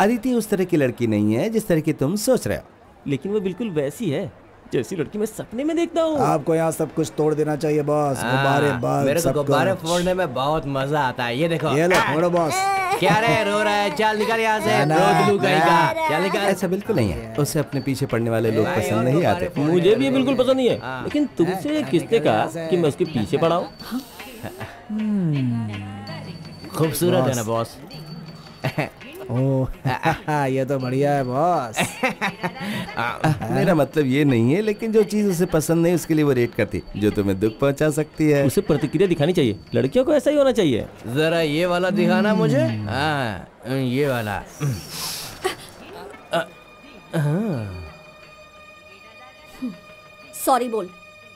अदिति उस तरह की लड़की नहीं है जिस तरह की तुम सोच रहे हो।
लेकिन वो बिल्कुल वैसी है जैसी लड़की मैं सपने में देखता हूँ।
आपको यहाँ सब कुछ तोड़ देना चाहिए बॉस। गुब्बारे, बल्ब,
मेरे को
सब
गुब्बारे
कुछ।
फोड़ने में बहुत मजा आता है। ये देखो,
ये लो फोड़ो बॉस।
क्या रे रो रहा है? चल निकल यहाँ से, रोक लू कहीं का। चल निकल।
ऐसा बिल्कुल नहीं है, उसे अपने पीछे पड़ने वाले लोग पसंद नहीं आते।
मुझे भी ये बिल्कुल पसंद नहीं है, लेकिन तुमसे किसने कहा कि मैं उसके पीछे पड़ा हूँ?
खूबसूरत है ना बॉस?
ओह ये तो बढ़िया है बॉस।
मेरा मतलब ये नहीं है, लेकिन जो चीज उसे पसंद नहीं उसके लिए वो रेट करती, जो तुम्हें दुख पहुंचा सकती है।
उसे प्रतिक्रिया दिखानी चाहिए। लड़कियों को ऐसा ही होना चाहिए।
जरा ये वाला दिखाना मुझे। हाँ, ये वाला।
सॉरी बोल।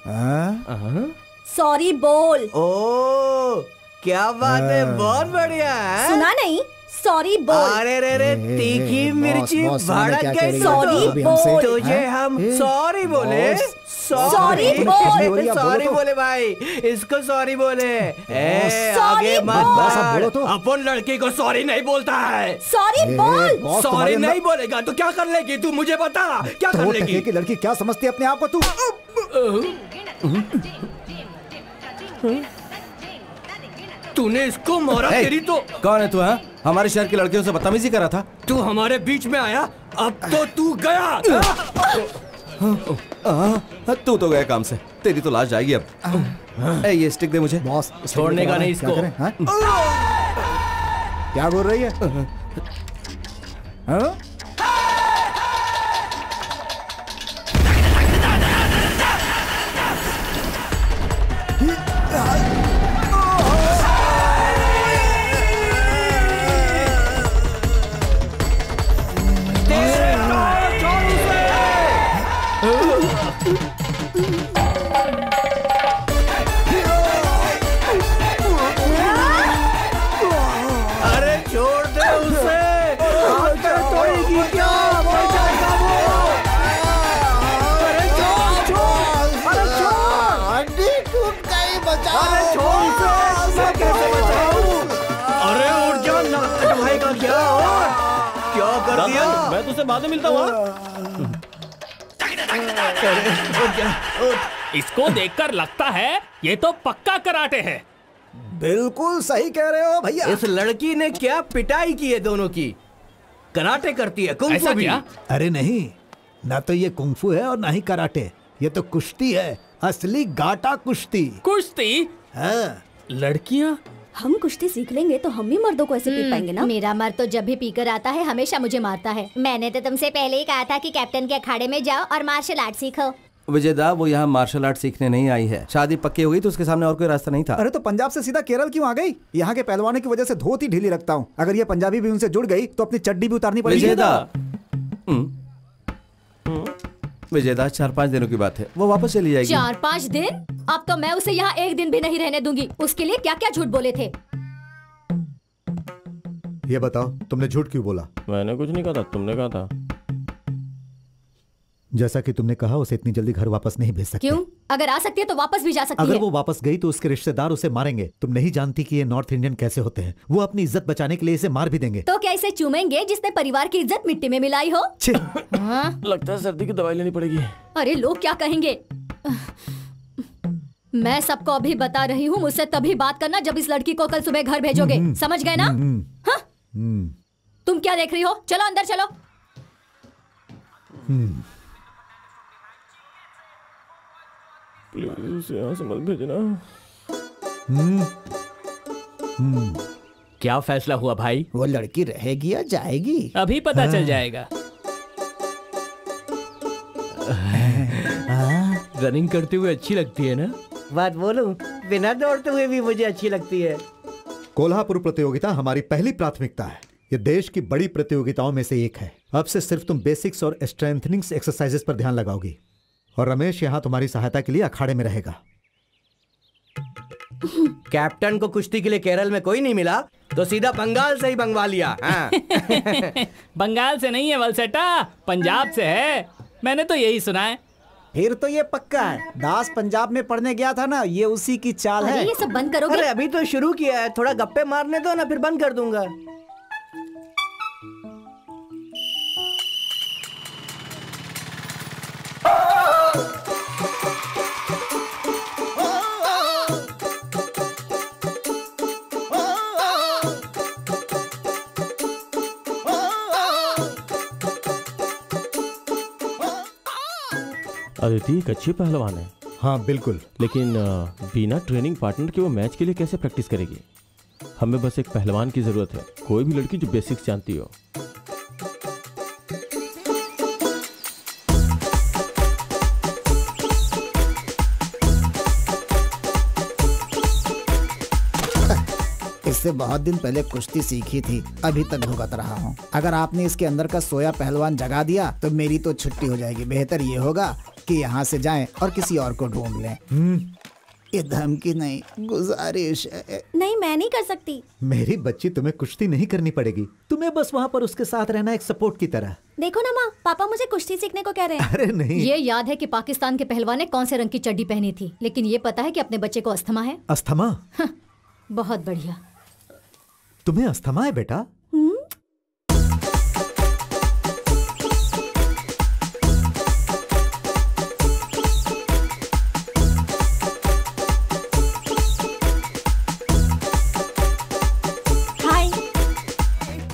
हाँ?
सॉरी बोल।
ओ क्या बात है, बहुत बढ़िया है।
सुना नहीं? सॉरी बोल।
अरे रे रे, तीखी मिर्ची भड़क गई।
सॉरी बोल।
तुझे हम सॉरी बोले।
सॉरी बोल।
सॉरी बोले भाई, इसको सॉरी बोले। आगे मत बढ़। अपन लड़की को सॉरी नहीं बोलता है।
सॉरी बोल।
सॉरी नहीं बोलेगा तो क्या कर लेगी तू? मुझे बता, क्या कर लेगी?
की लड़की क्या समझती है अपने आप को तू?
तूने इसको मारा। तेरी तो
कौन है तू? हाँ, हमारे शहर की लड़कियों से बदतमीजी करा था।
तू हमारे बीच में आया, अब तो तू गया।
तू तो गया काम से, तेरी तो लाश जाएगी अब। ये स्टिक दे मुझे।
बॉस
छोड़ने का नहीं इसको।
क्या बोल रही है? हाँ?
अरे छोड़ दे उसे। हाथ पे तोड़ेगी क्या? मर जाएगा वो। अरे छोड़ छोड़। अरे छोड़, हड्डी टूट गई, बचाओ। अरे छोड़ उसे, मैं कैसे बचाऊं? अरे और क्या नाक कटवाएगा क्या? और क्या कर दिया?
मैं तुझसे बाद में मिलता हूँ।
इसको देखकर लगता है ये तो पक्का कराटे है।
बिल्कुल सही कह रहे हो भैया।
इस लड़की ने क्या पिटाई की है दोनों की। कराटे करती है, कुंग फू भी।
अरे नहीं, ना तो ये कुंफू है और ना ही कराटे। ये तो कुश्ती है, असली गाटा कुश्ती।
कुश्ती?
हाँ।
लड़कियाँ?
हम कुश्ती सीख लेंगे तो हम भी मर्दों को ऐसे पीट पाएंगे ना।
मेरा मर्द तो जब भी पीकर आता है हमेशा मुझे मारता है। मैंने तो तुमसे पहले ही कहा था कि कैप्टन के अखाड़े में जाओ और मार्शल आर्ट सीखो।
विजयदा, वो यहाँ मार्शल आर्ट सीखने नहीं आई है। शादी पक्की हो गई तो उसके सामने और कोई रास्ता नहीं था।
अरे तो पंजाब से सीधा केरल क्यों आ गई? यहाँ के पहलवानों की वजह से धोती ढीली रखता हूँ। अगर ये पंजाबी भी उनसे जुड़ गई तो अपनी चड्डी भी उतारनी पड़ेगी।
विजयदा, 4-5 दिनों की बात है, वो वापस चली जाएगी।
4-5 दिन? अब तो मैं उसे यहाँ एक दिन भी नहीं रहने दूंगी। उसके लिए क्या क्या झूठ बोले थे?
ये बताओ, तुमने झूठ क्यों बोला?
मैंने कुछ नहीं कहा था, तुमने कहा था।
जैसा कि तुमने कहा, उसे इतनी जल्दी घर वापस नहीं भेज सकते।
क्यों? अगर आ सकती है तो वापस भी जा सकती
अगर
है।
वो वापस गई तो उसके रिश्तेदार उसे मारेंगे। तुम नहीं जानती कि ये नॉर्थ इंडियन कैसे होते हैं। वो अपनी इज्जत बचाने के लिए इसे मार भी देंगे।
तो क्या इसे चूमेंगे जिसने परिवार की इज्जत मिट्टी में मिलाई हो? हाँ?
लगता है सर्दी की दवाई लेनी पड़ेगी।
अरे लोग क्या कहेंगे? मैं सबको अभी बता रही हूँ, मुझसे तभी बात करना जब इस लड़की को कल सुबह घर भेजोगे। समझ गए ना? हाँ? तुम क्या देख रही हो? चलो अंदर चलो।
प्लीज यहाँ से मत भेजना।
क्या फैसला हुआ भाई?
वो लड़की रहेगी या जाएगी?
अभी पता चल जाएगा।
रनिंग करते हुए अच्छी लगती है ना? बात बोलूं, बिना दौड़ते हुए भी मुझे अच्छी लगती है।
कोल्हापुर प्रतियोगिता हमारी पहली प्राथमिकता है। ये देश की बड़ी प्रतियोगिताओं में से एक है। अब से सिर्फ तुम बेसिक्स और स्ट्रेंथनिंग एक्सरसाइजेस पर ध्यान लगाओगी और रमेश यहाँ तुम्हारी सहायता के लिए अखाड़े में रहेगा।
कैप्टन को कुश्ती के लिए केरल में कोई नहीं मिला तो सीधा बंगाल से ही मंगवा लिया। हाँ।
बंगाल से नहीं है वलसेटा, पंजाब से है। मैंने तो यही सुना है।
फिर तो ये पक्का है, दास पंजाब में पढ़ने गया था ना, ये उसी की चाल है।
ये सब बंद करोगे?
अरे अभी तो शुरू किया है, थोड़ा गप्पे मारने दो ना, फिर बंद कर दूंगा।
अदिति एक अच्छी पहलवान है।
हाँ बिल्कुल,
लेकिन बिना ट्रेनिंग पार्टनर के वो मैच के लिए कैसे प्रैक्टिस करेगी? हमें बस एक पहलवान की जरूरत है, कोई भी लड़की जो बेसिक्स जानती हो।
इससे बहुत दिन पहले कुश्ती सीखी थी, अभी तक भुगत रहा हूँ। अगर आपने इसके अंदर का सोया पहलवान जगा दिया तो मेरी तो छुट्टी हो जाएगी। बेहतर ये होगा कि यहाँ से जाएं और किसी और को ढूंढ लें। ये धमकी नहीं, गुजारिश है।
नहीं, मैं नहीं कर सकती।
मेरी बच्ची, तुम्हें कुश्ती नहीं करनी पड़ेगी, तुम्हें बस वहाँ पर उसके साथ रहना, एक सपोर्ट की तरह।
देखो ना माँ, पापा मुझे कुश्ती सीखने को कह रहे हैं।
अरे नहीं।
ये याद है कि पाकिस्तान के पहलवान ने कौन से रंग की चड्डी पहनी थी, लेकिन ये पता है कि अपने बच्चे को अस्थमा है।
अस्थमा?
बहुत बढ़िया।
तुम्हें अस्थमा है बेटा?
हाय।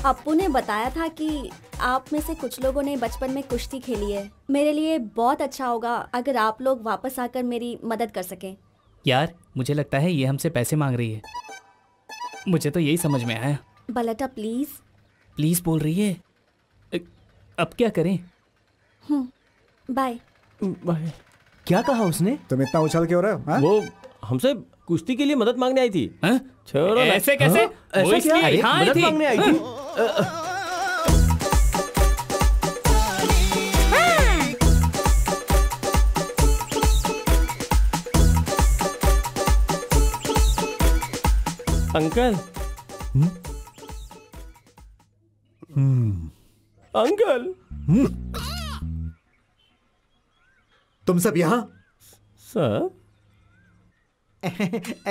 अप्पू ने बताया था कि आप में से कुछ लोगों ने बचपन में कुश्ती खेली है। मेरे लिए बहुत अच्छा होगा अगर आप लोग वापस आकर मेरी मदद कर सकें।
यार मुझे लगता है ये हमसे पैसे मांग रही है। मुझे तो यही समझ में आया।
बलटा प्लीज।
प्लीज बोल रही है। अब क्या करें?
बाय।
बाय।
क्या कहा उसने?
तुम इतना उछल क्यों रहे हो?
वो हमसे कुश्ती के लिए मदद मांगने आई थी। छोड़ो ना।
ऐसे कैसे? वो इसलिए यहाँ आई
मदद
थी।
मांगने आई थी?
अंकल। अंकल।
तुम सब यहाँ?
Sir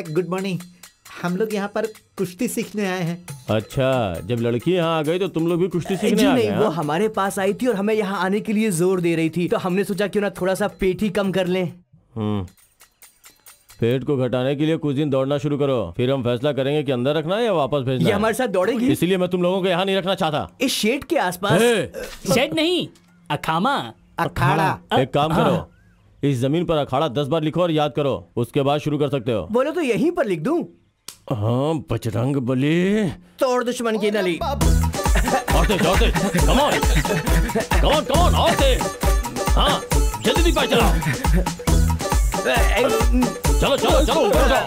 good morning. हम लोग यहाँ पर कुश्ती सीखने आए हैं।
अच्छा, जब लड़की यहाँ आ गई तो तुम लोग भी कुश्ती सीखने
जी
आ गए?
नहीं, वो हमारे पास आई थी और हमें यहाँ आने के लिए जोर दे रही थी, तो हमने सोचा क्यों ना थोड़ा सा पेट ही कम कर लें।
पेट को घटाने के लिए कुछ दिन दौड़ना शुरू करो, फिर हम फैसला करेंगे कि अंदर रखना है या वापस भेजना।
ये हमारे साथ दौड़ेगी?
इसलिए मैं तुम लोगों को यहाँ नहीं रखना चाहता।
इस शेड के आसपास।
शेड नहीं, अखामा।
अखाड़ा।
एक काम करो, इस जमीन पर अखाड़ा 10 बार लिखो और याद करो, उसके बाद शुरू कर सकते हो।
बोलो तो यहीं पर लिख दूं?
हाँ, बजरंग बली।
तोड़ दुश्मन की नली।
औरतें, औरतें, come on, come on, come on, औरतें। हाँ, जल्दी पाए चलाओ। चलो चलो चलो ऊपर जाओ।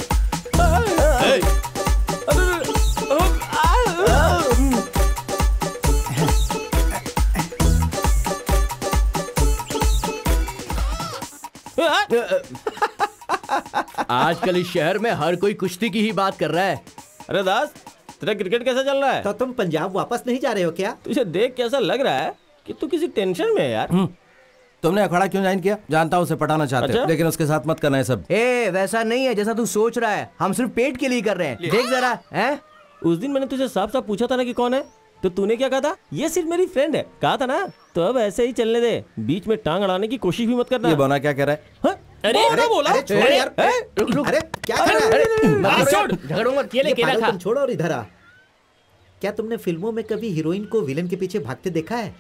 आजकल इस शहर में हर कोई कुश्ती की ही बात कर रहा है।
अरे दास, तेरा क्रिकेट कैसा चल रहा है?
तो तुम पंजाब वापस नहीं जा रहे हो क्या?
तुझे देख कैसा लग रहा है कि तू किसी टेंशन में है यार।
तुमने अखाड़ा क्यों ज्वाइन किया? जानता हूँ उसे पटाना चाहते हो, लेकिन उसके साथ मत करना है सब।
वैसा नहीं है जैसा तू सोच रहा है, हम सिर्फ पेट के लिए कर रहे हैं। देख जरा। हैं?
उस दिन मैंने तुझे साफ साफ पूछा था ना कि कौन है, तो तूने क्या कहा था? ये सिर्फ मेरी फ्रेंड है, कहा था ना। तो अब ऐसे ही चलने दे, बीच में टांग अड़ाने की कोशिश भी मत करना।
ये बोना क्या कह रहा है?
अरे बोला।
अरे छोड़ यार।
रुक रुक।
अरे क्या कर रहा है?
छोड़, झगड़ो मत। ये लेके
तुम छोड़ो और इधर आ। क्या तुमने फिल्मों में कभी हीरोइन को विलन के पीछे भागते देखा है?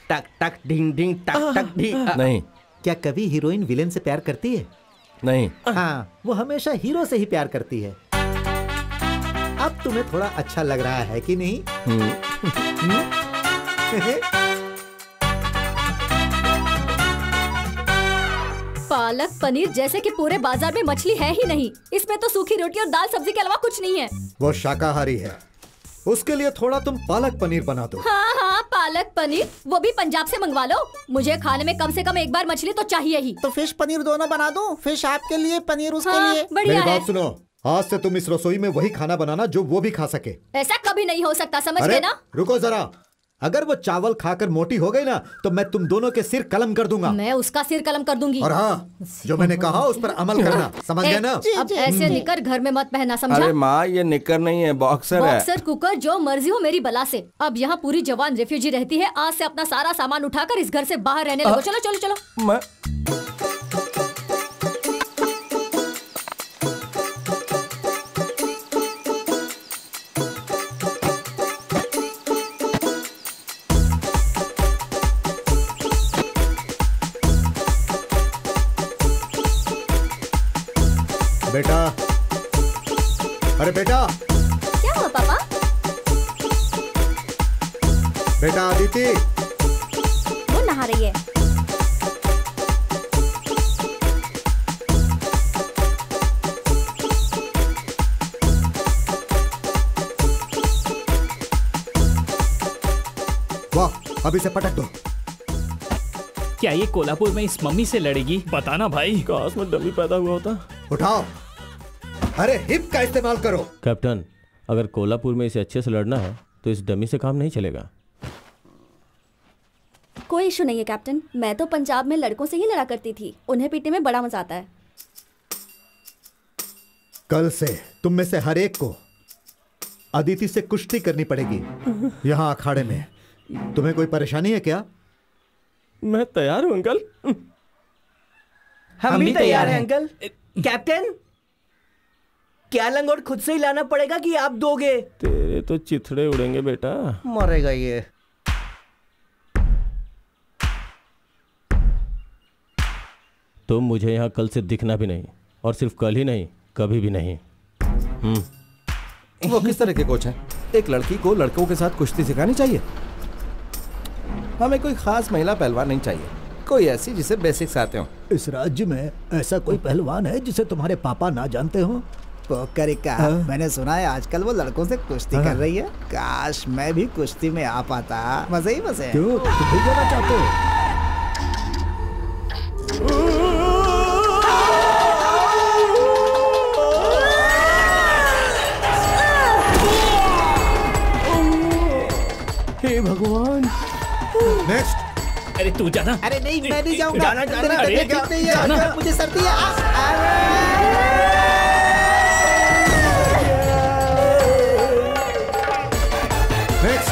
टक टक ढिंग ढिंग टक टक ढिंग।
नहीं।
क्या कभी हीरोइन विलेन से प्यार करती है?
नहीं।
हाँ, वो हमेशा हीरो से ही प्यार करती है। अब तुम्हें थोड़ा अच्छा लग रहा है कि नहीं?
पालक पनीर जैसे कि पूरे बाजार में मछली है ही नहीं। इसमें तो सूखी रोटी और दाल सब्जी के अलावा कुछ नहीं है।
वो शाकाहारी है, उसके लिए थोड़ा तुम पालक पनीर बना दो।
हाँ हाँ, पालक पनीर, वो भी पंजाब से मंगवा लो। मुझे खाने में कम से कम एक बार मछली तो चाहिए ही।
तो फिश पनीर दोनों बना दूं? फिश आपके लिए, पनीर उसके
हाँ,
लिए।
बढ़िया
मेरी
है।
बात सुनो, आज से तुम इस रसोई में वही खाना बनाना जो वो भी खा सके।
ऐसा कभी नहीं हो सकता, समझ
अरे
गए ना?
रुको जरा, अगर वो चावल खाकर मोटी हो गई ना तो मैं तुम दोनों के सिर कलम कर दूंगा।
मैं उसका सिर कलम कर दूंगी।
और हाँ, जो मैंने कहा उस पर अमल करना, समझ गए ना?
अब ऐसे निकर घर में मत पहना, समझा?
अरे माँ, ये निकर नहीं है, बॉक्सर है।
बॉक्सर कुकर जो मर्जी हो मेरी बला से। अब यहाँ पूरी जवान रेफ्यूजी रहती है। आज से अपना सारा सामान उठाकर इस घर से बाहर रहने लगो। चलो चलो चलो।
मैं
बेटा, अरे बेटा,
क्या हुआ पापा?
बेटा अदिति,
वो नहा रही है।
वाह, अब इसे पटक दो।
क्या ये कोल्हापुर में इस मम्मी से लड़ेगी?
बताना भाई।
काश में डमी पैदा हुआ होता।
उठाओ, अरे हिप का इस्तेमाल करो।
कैप्टन, अगर कोल्हापुर में इसे अच्छे से लड़ना है तो इस डमी से काम नहीं चलेगा।
कोई इशू नहीं है कैप्टन, मैं तो पंजाब में लड़कों से ही लड़ा करती थी। उन्हें पीटने में बड़ा मजा आता है।
कल से तुम में से हर एक को अदिति से कुश्ती करनी पड़ेगी यहाँ अखाड़े में। तुम्हें कोई परेशानी है क्या?
मैं तैयार हूँ अंकल।
हम भी तैयार हैं अंकल। कैप्टन, क्या लंगोट खुद से ही लाना पड़ेगा कि आप दोगे?
तेरे तो चिथड़े उड़ेंगे बेटा।
मरेगा ये।
तुम मुझे यहाँ कल से दिखना भी नहीं, और सिर्फ कल ही नहीं, कभी भी नहीं।
वो किस तरह के कोच हैं? एक लड़की को लड़कों के साथ कुश्ती सिखानी चाहिए। हमें कोई खास महिला पहलवान नहीं चाहिए, कोई ऐसी जिसे बेसिक्स आते हो।
इस राज्य में ऐसा कोई पहलवान है जिसे तुम्हारे पापा ना जानते हो?
पोकरिका, मैंने सुना है आजकल वो लड़कों से कुश्ती कर रही है। काश मैं भी कुश्ती में आ पाता, मजे ही मजे।
क्यों, तुम भी जाना चाहते हो?
हे भगवान।
नेक्स्ट।
अरे तू जाना।
अरे नहीं, मैं नहीं जाऊंगा।
जाना, जाना, अरे
मेरी तबीयत ठीक नहीं है,
जाना।
मुझे सर्दी है।
नेक्स्ट।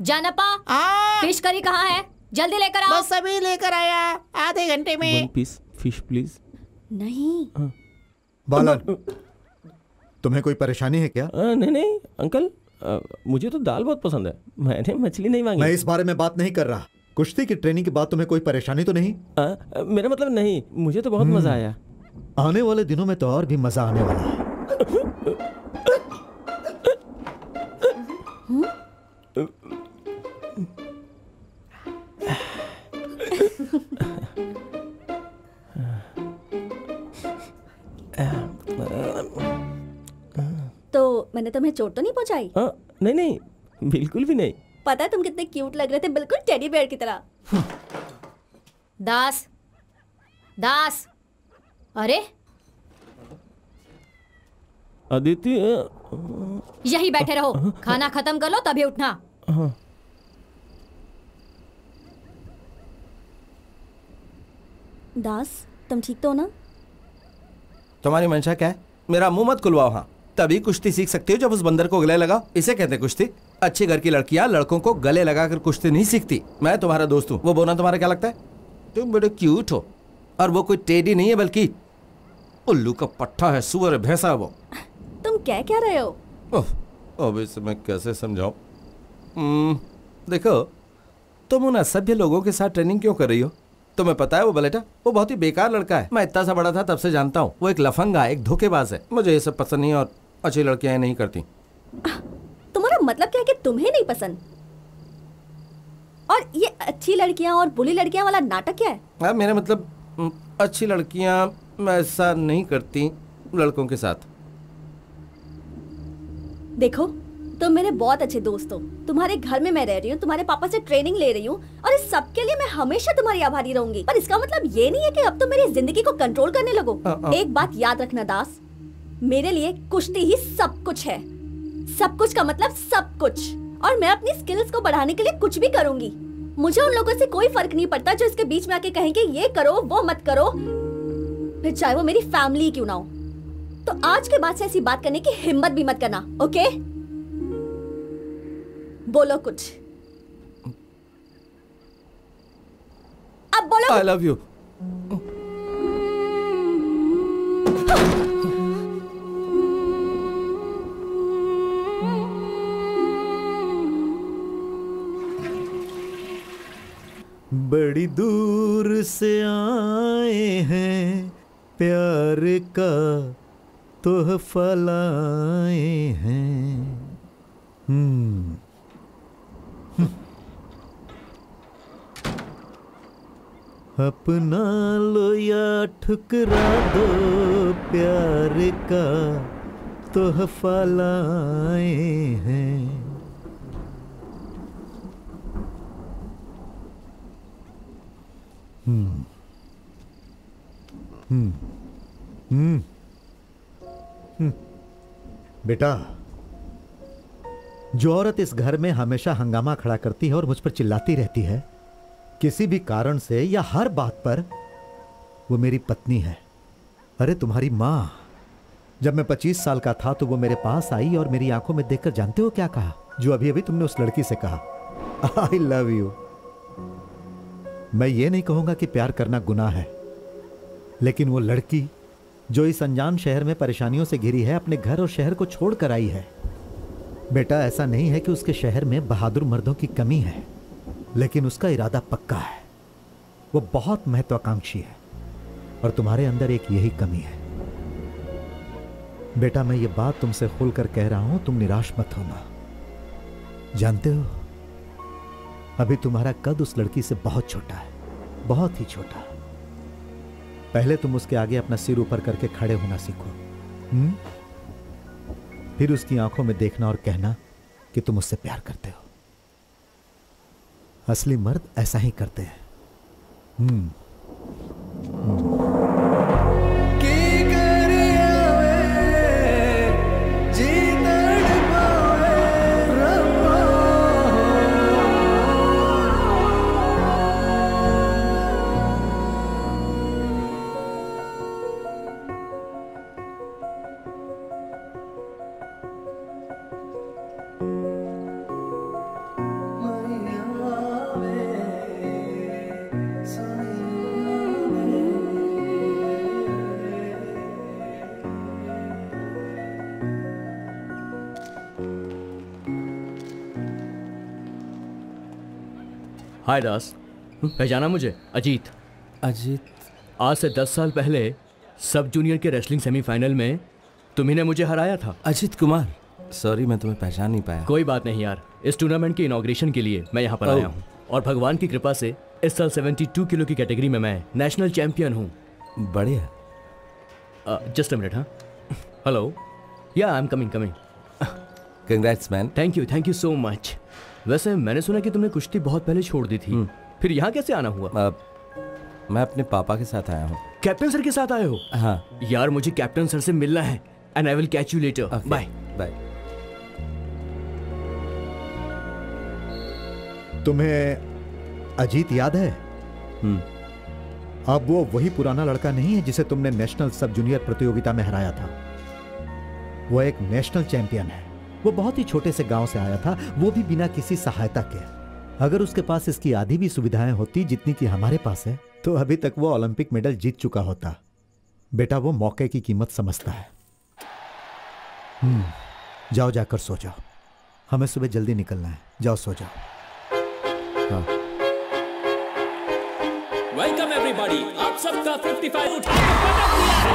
जानपा, फिश करी कहाँ है? जल्दी लेकर आओ।
बस अभी लेकर आया, आधे घंटे में।
1 पीस फिश प्लीज।
नहीं।
बालन, तुम्हें कोई परेशानी है क्या?
नहीं नहीं अंकल, मुझे तो दाल बहुत पसंद है, मैंने मछली नहीं मांगी।
मैं इस बारे में बात नहीं कर रहा। कुश्ती की ट्रेनिंग के बाद तुम्हें कोई परेशानी तो नहीं?
मेरा मतलब नहीं, मुझे तो बहुत मजा आया।
आने वाले दिनों में तो और भी मजा आने वाला है।
तो मैंने तुम्हें चोट तो नहीं पहुंचाई?
नहीं नहीं, बिल्कुल भी नहीं।
पता है तुम कितने क्यूट लग रहे थे, बिल्कुल टेडी बेयर की तरह।
दास, दास, अरे
अदिति,
यही बैठे रहो, खाना खत्म कर लो तभी उठना।
दास, तुम ठीक तो हो ना?
तुम्हारी मंशा क्या है? मेरा मुंह मत खुलवाओ। हाँ, तभी कुश्ती सीख सकती हो जब उस बंदर को गले लगाओ। इसे कहते हैं कुश्ती। अच्छी घर की लड़कियां लड़कों को गले लगाकर कुश्ती नहीं सीखती। मैं तुम्हारा दोस्त हूँ, वो बोना तुम्हारा क्या लगता है? तुम बड़े क्यूट हो, और वो कोई टेडी नहीं है बल्कि उल्लू का पट्टा है, सुअर है, भैंसा है वो।
तुम क्या कह रहे हो?
अब इसे मैं कैसे समझाऊं? देखो, तुम उन असभ्य लोगों के साथ ट्रेनिंग क्यों कर रही हो? तुम्हें पता है वो बलेटा, वो बहुत ही बेकार लड़का है। मैं इतना सा बड़ा था तब से जानता हूँ। वो एक लफंगा है, एक धोखेबाज है। मुझे ये सब पसंद नहीं और अच्छी लड़कियां नहीं करती।
तुम्हारा मतलब क्या है कि तुम्हें नहीं पसंद? और ये अच्छी लड़कियां और बुरी लड़कियां वाला नाटक क्या है?
मेरा मतलब अच्छी लड़कियां ऐसा नहीं करती लड़कों के साथ।
देखो, तुम मेरे बहुत अच्छे दोस्त हो। तुम्हारे घर में मैं रह रही हूँ, तुम्हारे पापा से ट्रेनिंग ले रही हूँ और इस सब के लिए मैं हमेशा तुम्हारी आभारी रहूंगी। पर इसका मतलब ये नहीं है कि अब तुम मेरी जिंदगी को कंट्रोल करने लगो। एक बात याद रखना दास, मेरे लिए कुश्ती ही सब कुछ है। सब कुछ का मतलब सब कुछ। और मैं अपनी स्किल्स को बढ़ाने के लिए कुछ भी करूंगी। मुझे उन लोगों से कोई फर्क नहीं पड़ता जो इसके बीच में आके कहेंगे ये करो वो मत करो, फिर चाहे वो मेरी फैमिली क्यों ना हो। तो आज के बाद से ऐसी बात करने की हिम्मत भी मत करना, ओके? बोलो कुछ, अब बोलो।
I love you.
बड़ी दूर से आए हैं, प्यार का तोहफा लाए हैं। अपना लो या ठुकरा दो, प्यार का तोहफा लाए हैं। बेटा, जो औरत इस घर में हमेशा हंगामा खड़ा करती है और मुझ पर चिल्लाती रहती है किसी भी कारण से या हर बात पर, वो मेरी पत्नी है। अरे तुम्हारी माँ, जब मैं 25 साल का था तो वो मेरे पास आई और मेरी आंखों में देखकर जानते हो क्या कहा? जो अभी अभी तुमने उस लड़की से कहा, आई लव यू। मैं ये नहीं कहूंगा कि प्यार करना गुनाह है, लेकिन वो लड़की जो इस अनजान शहर में परेशानियों से घिरी है, अपने घर और शहर को छोड़कर आई है। बेटा, ऐसा नहीं है कि उसके शहर में बहादुर मर्दों की कमी है, लेकिन उसका इरादा पक्का है। वो बहुत महत्वाकांक्षी है और तुम्हारे अंदर एक यही कमी है। बेटा, मैं ये बात तुमसे खुलकर कह रहा हूं, तुम निराश मत होना। जानते हो, अभी तुम्हारा कद उस लड़की से बहुत छोटा है, बहुत ही छोटा। पहले तुम उसके आगे अपना सिर ऊपर करके खड़े होना सीखो। फिर उसकी आंखों में देखना और कहना कि तुम उससे प्यार करते हो। असली मर्द ऐसा ही करते हैं।
हाय दास, पहचाना मुझे? अजीत।
अजीत?
आज से 10 साल पहले सब जूनियर के रेसलिंग सेमीफाइनल में तुम्ही ने मुझे हराया था।
अजीत कुमार, सॉरी मैं तुम्हें पहचान नहीं पाया।
कोई बात नहीं यार, इस टूर्नामेंट के इनॉग्रेशन के लिए मैं यहाँ पर आया हूँ और भगवान की कृपा से इस साल 72 किलो की कैटेगरी में मैं नेशनल चैंपियन हूँ।
बढ़िया।
Just a minute. हाँ, हेलो, या I am coming.
Congrats man.
Thank you so much. वैसे मैंने सुना कि तुमने कुश्ती बहुत पहले छोड़ दी थी, फिर यहाँ कैसे आना हुआ?
मैं अपने पापा के साथ आया हूँ।
कैप्टन सर के साथ आए हो?
हाँ
यार, मुझे कैप्टन सर से मिलना है। And I will catch you later. Bye
bye.
तुम्हें अजीत याद है? अब वो वही पुराना लड़का नहीं है जिसे तुमने नेशनल सब जूनियर प्रतियोगिता में हराया था। वो एक नेशनल चैंपियन है। वो बहुत ही छोटे से गांव से आया था, वो भी बिना किसी सहायता के। अगर उसके पास इसकी आधी भी सुविधाएं होती जितनी कि हमारे पास है, तो अभी तक वो ओलंपिक मेडल जीत चुका होता। बेटा वो मौके की कीमत समझता है। जाओ जाकर सो जाओ, हमें सुबह जल्दी निकलना है। जाओ सो जाओ। हाँ।
वेलकम एवरीबॉडी, आप सबका 55 उठा के पटक दिया है।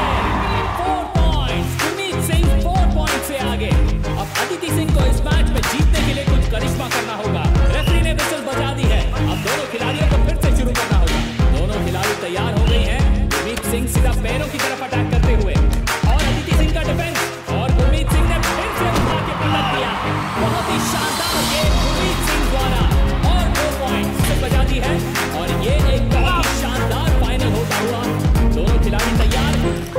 4 पॉइंट्स, गुरमीत सिंह 4 पॉइंट से आगे। अब अदिति सिंह को इस मैच में जीतने के लिए कुछ करिश्मा करना होगा। रेफरी ने विसल बजा दी है। अब दोनों खिलाड़ियों को फिर से शुरू करना होगा। दोनों खिलाड़ी तैयार हो गए हैं। गुरमीत सिंह सीधा पैरों की तरफ अटैक करते हुए, और अदिति सिंह का डिफेंस, और गुरमीत सिंह ने फिर से उठा के पटक दिया। बहुत ही शानदार गेम गुरमीत सिंह द्वारा, और 2 पॉइंट से बजा दी है। और ये एक बहुत ही शानदार फाइनल होता हुआ। दोनों खिलाड़ी तैयार,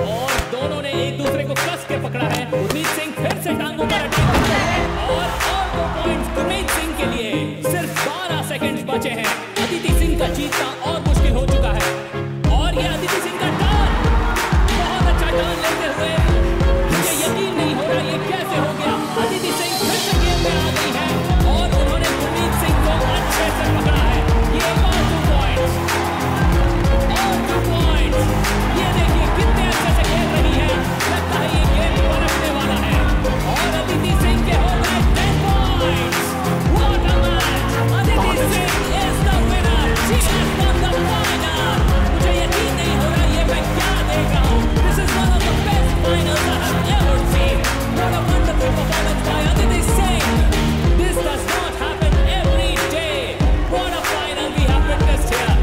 और दोनों ने एक दूसरे को कस के पकड़ा है। गुरमीत सिंह फिर से टांगों पर अटैक करते हैं, और 2 पॉइंट गुरमीत सिंह के लिए। सिर्फ 12 सेकंड बचे हैं। अदिति सिंह का जीतना और मुश्किल हो चुका है। और ये अदिति सिंह का टर्न, बहुत अच्छा टर्न लेते हुए, मुझे यकीन नहीं हो रहा ये कैसे हो गया। अदिति सिंह फिर से गेम में आ गई है, और उन्होंने गुरमीत सिंह को अच्छे से पकड़ा है। ये और 2 पॉइंट्स, और 2 पॉइंट्स। ये देखिए कितने अच्छे से खेल रही है। लगता है ये गेम पलटने वाला है, और अदिति सिंह के हो गए 10 points. What a match! Aditi Singh is the winner. She has won the final. मुझे यकीन नहीं हो रहा ये मैं क्या देख रहा हूँ। This is one of the best finals I have ever seen. What a wonderful performance by Aditi Singh. This does not happen every day. What a final we have witnessed here.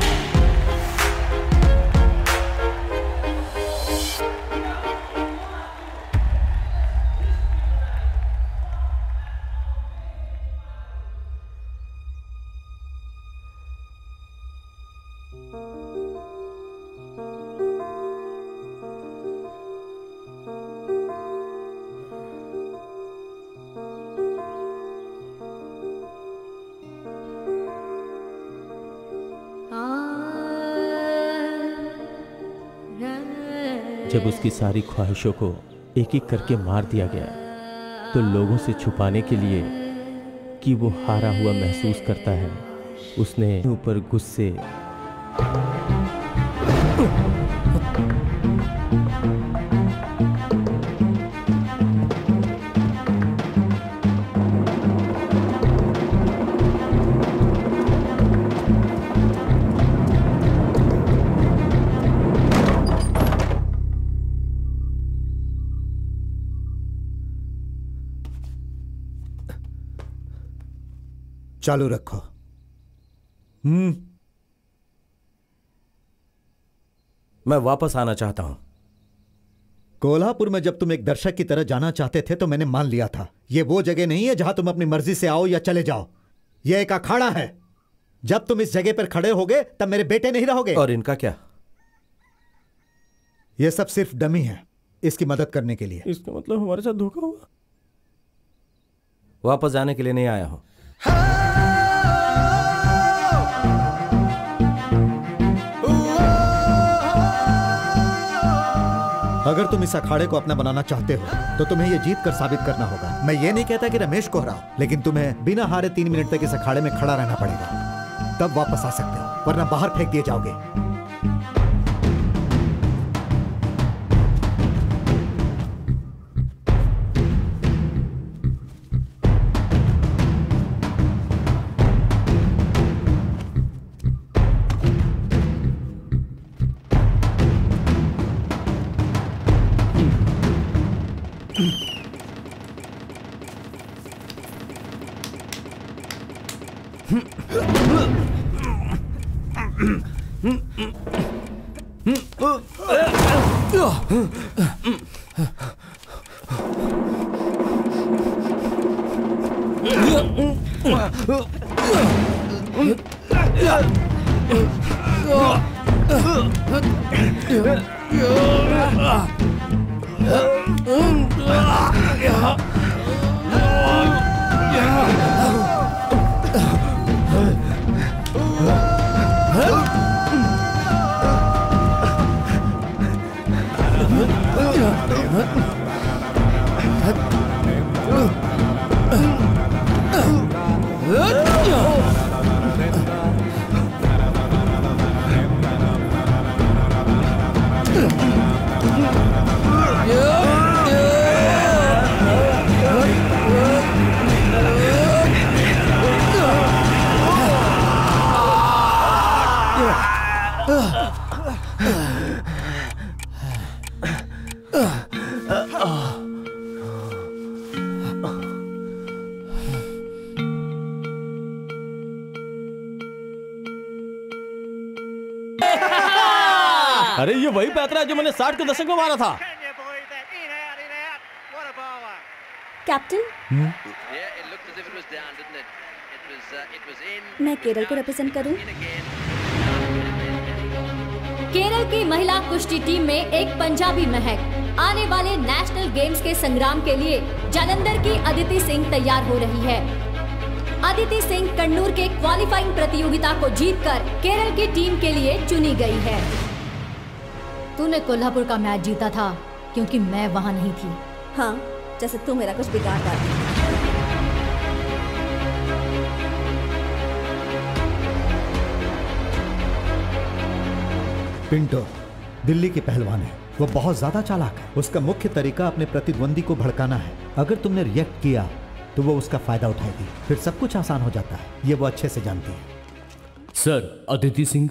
जब उसकी सारी ख्वाहिशों को एक एक करके मार दिया गया, तो लोगों से छुपाने के लिए कि वो हारा हुआ महसूस करता है, उसने ऊपर गुस्से
चालू रखो।
मैं वापस आना चाहता हूं।
कोल्हापुर में जब तुम एक दर्शक की तरह जाना चाहते थे तो मैंने मान लिया था। यह वो जगह नहीं है जहां तुम अपनी मर्जी से आओ या चले जाओ। यह एक अखाड़ा है। जब तुम इस जगह पर खड़े होगे तब मेरे बेटे नहीं रहोगे।
और इनका क्या?
यह सब सिर्फ डमी है, इसकी मदद करने के लिए।
इसका मतलब हमारे साथ धोखा हुआ।
वापस जाने के लिए नहीं आया हूं।
अगर तुम इस अखाड़े को अपना बनाना चाहते हो तो तुम्हें यह जीत कर साबित करना होगा। मैं ये नहीं कहता कि रमेश को हराओ, लेकिन तुम्हें बिना हारे 3 मिनट तक इस अखाड़े में खड़ा रहना पड़ेगा। तब वापस आ सकते हो, वरना बाहर फेंक दिए जाओगे।
अरे ये वही पैतरा है जो मैंने 60 के दशक में मारा था।
कैप्टन, मैं केरल को रिप्रेजेंट करूं।
केरल की महिला कुश्ती टीम में एक पंजाबी महक आने वाले नेशनल गेम्स के संग्राम के लिए जालंधर की अदिति सिंह तैयार हो रही है। अदिति सिंह कन्नूर के क्वालिफाइंग प्रतियोगिता को जीतकर केरल की टीम के लिए चुनी गई है। तूने कोल्हापुर का मैच जीता था क्योंकि मैं वहां नहीं थी।
हाँ, जैसे तू मेरा कुछ बिगाड़ डाली।
पिंटो दिल्ली के पहलवान है, वो बहुत ज्यादा चालाक है। उसका मुख्य तरीका अपने प्रतिद्वंदी को भड़काना है। अगर तुमने रिएक्ट किया तो वो उसका फायदा उठाएगी, फिर सब कुछ आसान हो जाता है। ये वो अच्छे से जानती है।
सर, अदिति सिंह,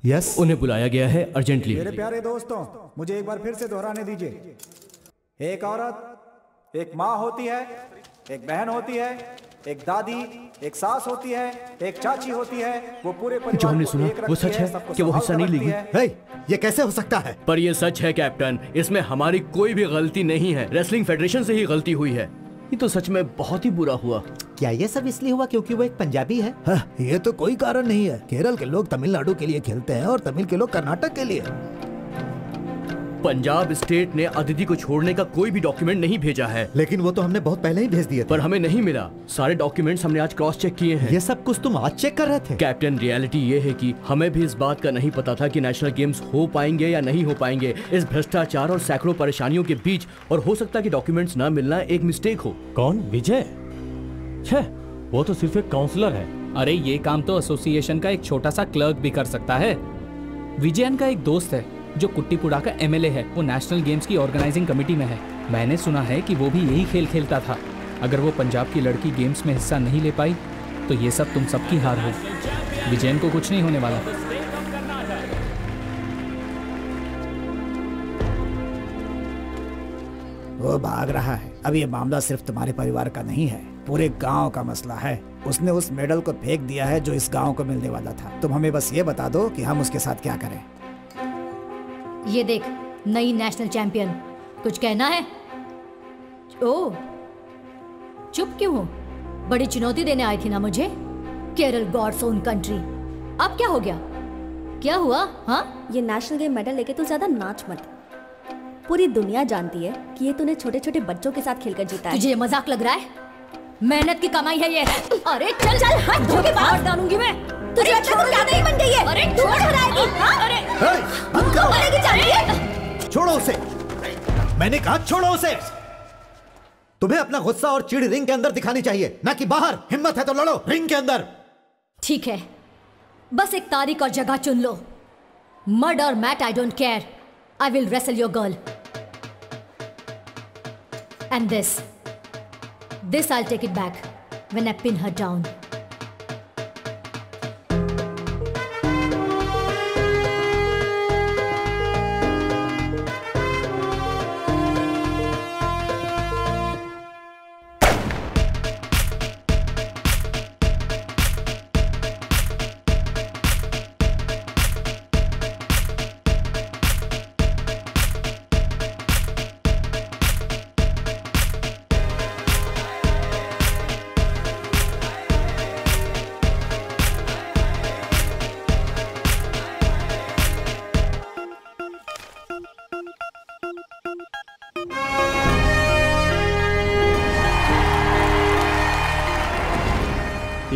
यस,
उन्हें बुलाया गया है अर्जेंटली।
मेरे प्यारे दोस्तों, मुझे एक बार फिर से दोहराने दीजिए। एक औरत एक माँ होती है, एक बहन होती है, एक दादी, एक सास होती है, एक चाची होती है। वो पूरे परिवार
जो हमने
को
सुना
एक
वो
रखती
सच है
सबको
कि वो हिस्सा नहीं
संभाल
लेगी?
रखती
ये कैसे हो सकता है?
पर ये सच है कैप्टन, इसमें हमारी कोई भी गलती नहीं है। रेसलिंग फेडरेशन से ही गलती हुई है। ये तो सच में बहुत ही बुरा हुआ।
क्या ये सब इसलिए हुआ क्योंकि वो एक पंजाबी है?
ये तो कोई कारण नहीं है। केरल के लोग तमिलनाडु के लिए खेलते हैं और तमिल के लोग कर्नाटक के लिए।
पंजाब स्टेट ने अदिति को छोड़ने का कोई भी डॉक्यूमेंट नहीं भेजा है।
लेकिन वो तो हमने बहुत पहले ही भेज दिए थे।
पर हमें नहीं मिला। सारे डॉक्यूमेंट्स हमने आज क्रॉस चेक किए हैं।
ये सब कुछ तुम आज चेक कर रहे थे?
कैप्टन, रियलिटी ये है कि हमें भी इस बात का नहीं पता था कि नेशनल गेम्स हो पाएंगे या नहीं हो पाएंगे। इस भ्रष्टाचार और सैकड़ों परेशानियों के बीच, और हो सकता है कि डॉक्यूमेंट्स ना मिलना एक मिस्टेक हो।
कौन? विजय? छे, वो तो सिर्फ एक काउंसलर है।
अरे ये काम तो एसोसिएशन का एक छोटा सा क्लर्क भी कर सकता है। विजयन का एक दोस्त है जो कुट्टीपुड़ा का एमएलए है। वो नेशनल गेम्स की ऑर्गेनाइजिंग कमेटी में है। मैंने सुना है कि वो भी यही खेल खेलता था। अगर वो पंजाब की लड़की गेम्स में हिस्सा नहीं ले पाई तो ये सब तुम सबकी हार हो। विजयन को कुछ नहीं होने वाला।
वो भाग रहा है। अब ये मामला सिर्फ तुम्हारे परिवार का नहीं है, पूरे गांव का मसला है। उसने उस मेडल को फेंक दिया है जो इस गांव को मिलने वाला था। तुम हमें बस ये बता दो कि हम उसके साथ क्या करें।
ये देख, नई नेशनल चैंपियन, कुछ कहना है? ओह, चुप क्यों हो? बड़ी चुनौती देने आई थी ना मुझे। Kerala God's own country. अब क्या हो गया? क्या हुआ? हाँ,
ये नेशनल गेम मेडल लेके तू ज्यादा नाच मत। पूरी दुनिया जानती है कि ये तूने छोटे छोटे बच्चों के साथ खेलकर जीता है।
तुझे ये मजाक लग रहा है? मेहनत की कमाई है ये। अरे चल चल, हट, जो के बाहर डालूंगी मैं। तुझे अच्छा तो क्या नहीं बन गई है? अरे छोड़ बनाएगी। अरे
छोड़ो उसे। मैंने कहा छोड़ो उसे। तुम्हें अपना गुस्सा और चिढ़ रिंग के अंदर दिखानी चाहिए, ना कि बाहर। हिम्मत है तो लड़ो रिंग के अंदर।
ठीक है, बस एक तारीख और जगह चुन लो। मर्ड और Matt, I don't care. I will wrestle your girl. And this I'll take it back when I pin her down.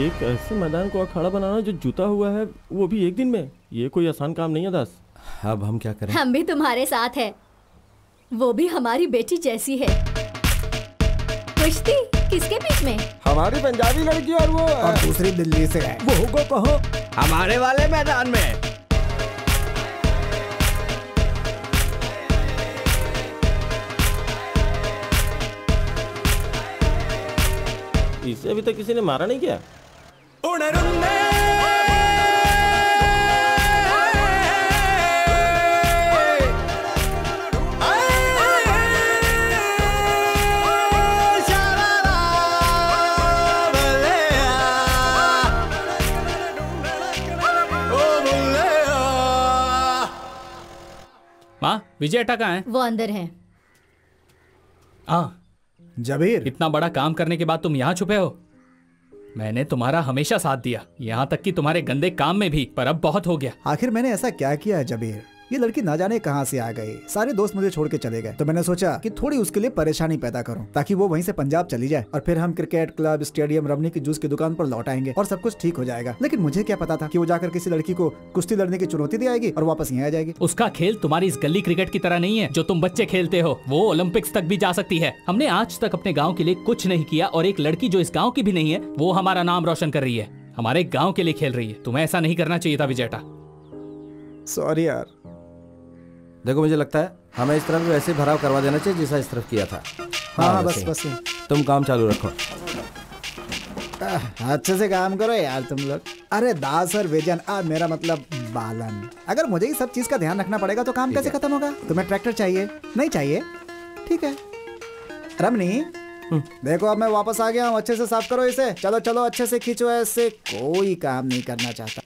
एक ऐसे मैदान को अखाड़ा बनाना जो जुता हुआ है, वो भी एक दिन में, ये कोई आसान काम नहीं है दास।
अब हम क्या करें?
हम भी तुम्हारे साथ हैं। वो भी हमारी बेटी जैसी है। कुश्ती किसके बीच में?
हमारी पंजाबी लड़की और वो
और दूसरी दिल्ली से है।
वो होगा कहाँ?
हमारे वाले मैदान में।
इसे अभी तक किसी ने मारा नहीं क्या?
विजयटा कहाँ है?
वो अंदर है।
जबीर,
इतना बड़ा काम करने के बाद तुम यहाँ छुपे हो? मैंने तुम्हारा हमेशा साथ दिया, यहाँ तक कि तुम्हारे गंदे काम में भी, पर अब बहुत हो गया।
आखिर मैंने ऐसा क्या किया है जबीर? ये लड़की ना जाने कहाँ से आ गई, सारे दोस्त मुझे छोड़ के चले गए, तो मैंने सोचा कि थोड़ी उसके लिए परेशानी पैदा करूं, ताकि वो वहीं से पंजाब चली जाए और फिर हम क्रिकेट क्लब, स्टेडियम, रमनी की जूस की दुकान पर लौट आएंगे और सब कुछ ठीक हो जाएगा। लेकिन मुझे क्या पता था कि वो जाकर किसी लड़की को कुश्ती लड़ने की चुनौती दे आएगी और वापस यहाँ आ जाएगी।
उसका खेल तुम्हारी इस गली क्रिकेट की तरह नहीं है जो तुम बच्चे खेलते हो। वो ओलंपिक्स तक भी जा सकती है। हमने आज तक अपने गाँव के लिए कुछ नहीं किया और एक लड़की जो इस गाँव की भी नहीं है वो हमारा नाम रोशन कर रही है, हमारे गाँव के लिए खेल रही है। तुम्हें ऐसा नहीं करना चाहिए था विजयटा।
सॉरी यार।
देखो मुझे लगता है हमें इस तरफ वैसे भराव करवा देना चाहिए जैसा इस तरफ किया था।
हाँ बस
तुम काम चालू रखो।
अच्छे से काम करो यार तुम लोग। अरे दास और विजन, मेरा मतलब बालन, अगर मुझे ही सब चीज का ध्यान रखना पड़ेगा तो काम कैसे खत्म होगा? तुम्हें ट्रैक्टर चाहिए? नहीं चाहिए? ठीक है। रमनी देखो अब मैं वापस आ गया हूँ, अच्छे से साफ करो इसे। चलो चलो अच्छे से खींचो, ऐसे कोई काम नहीं करना चाहता।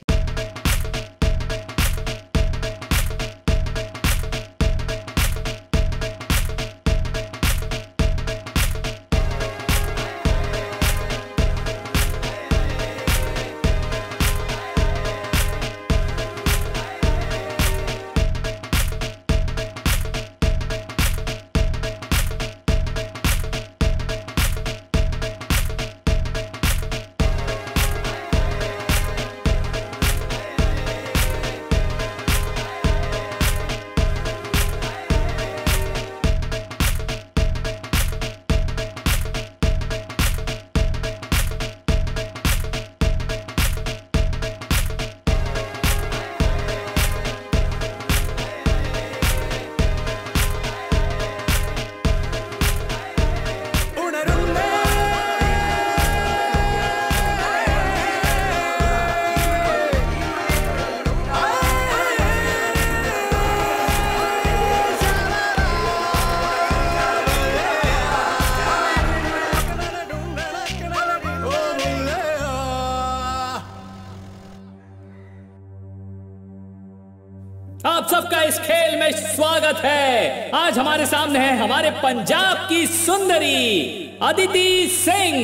आप सबका इस खेल में स्वागत है। आज हमारे सामने है हमारे पंजाब की सुंदरी अदिति सिंह,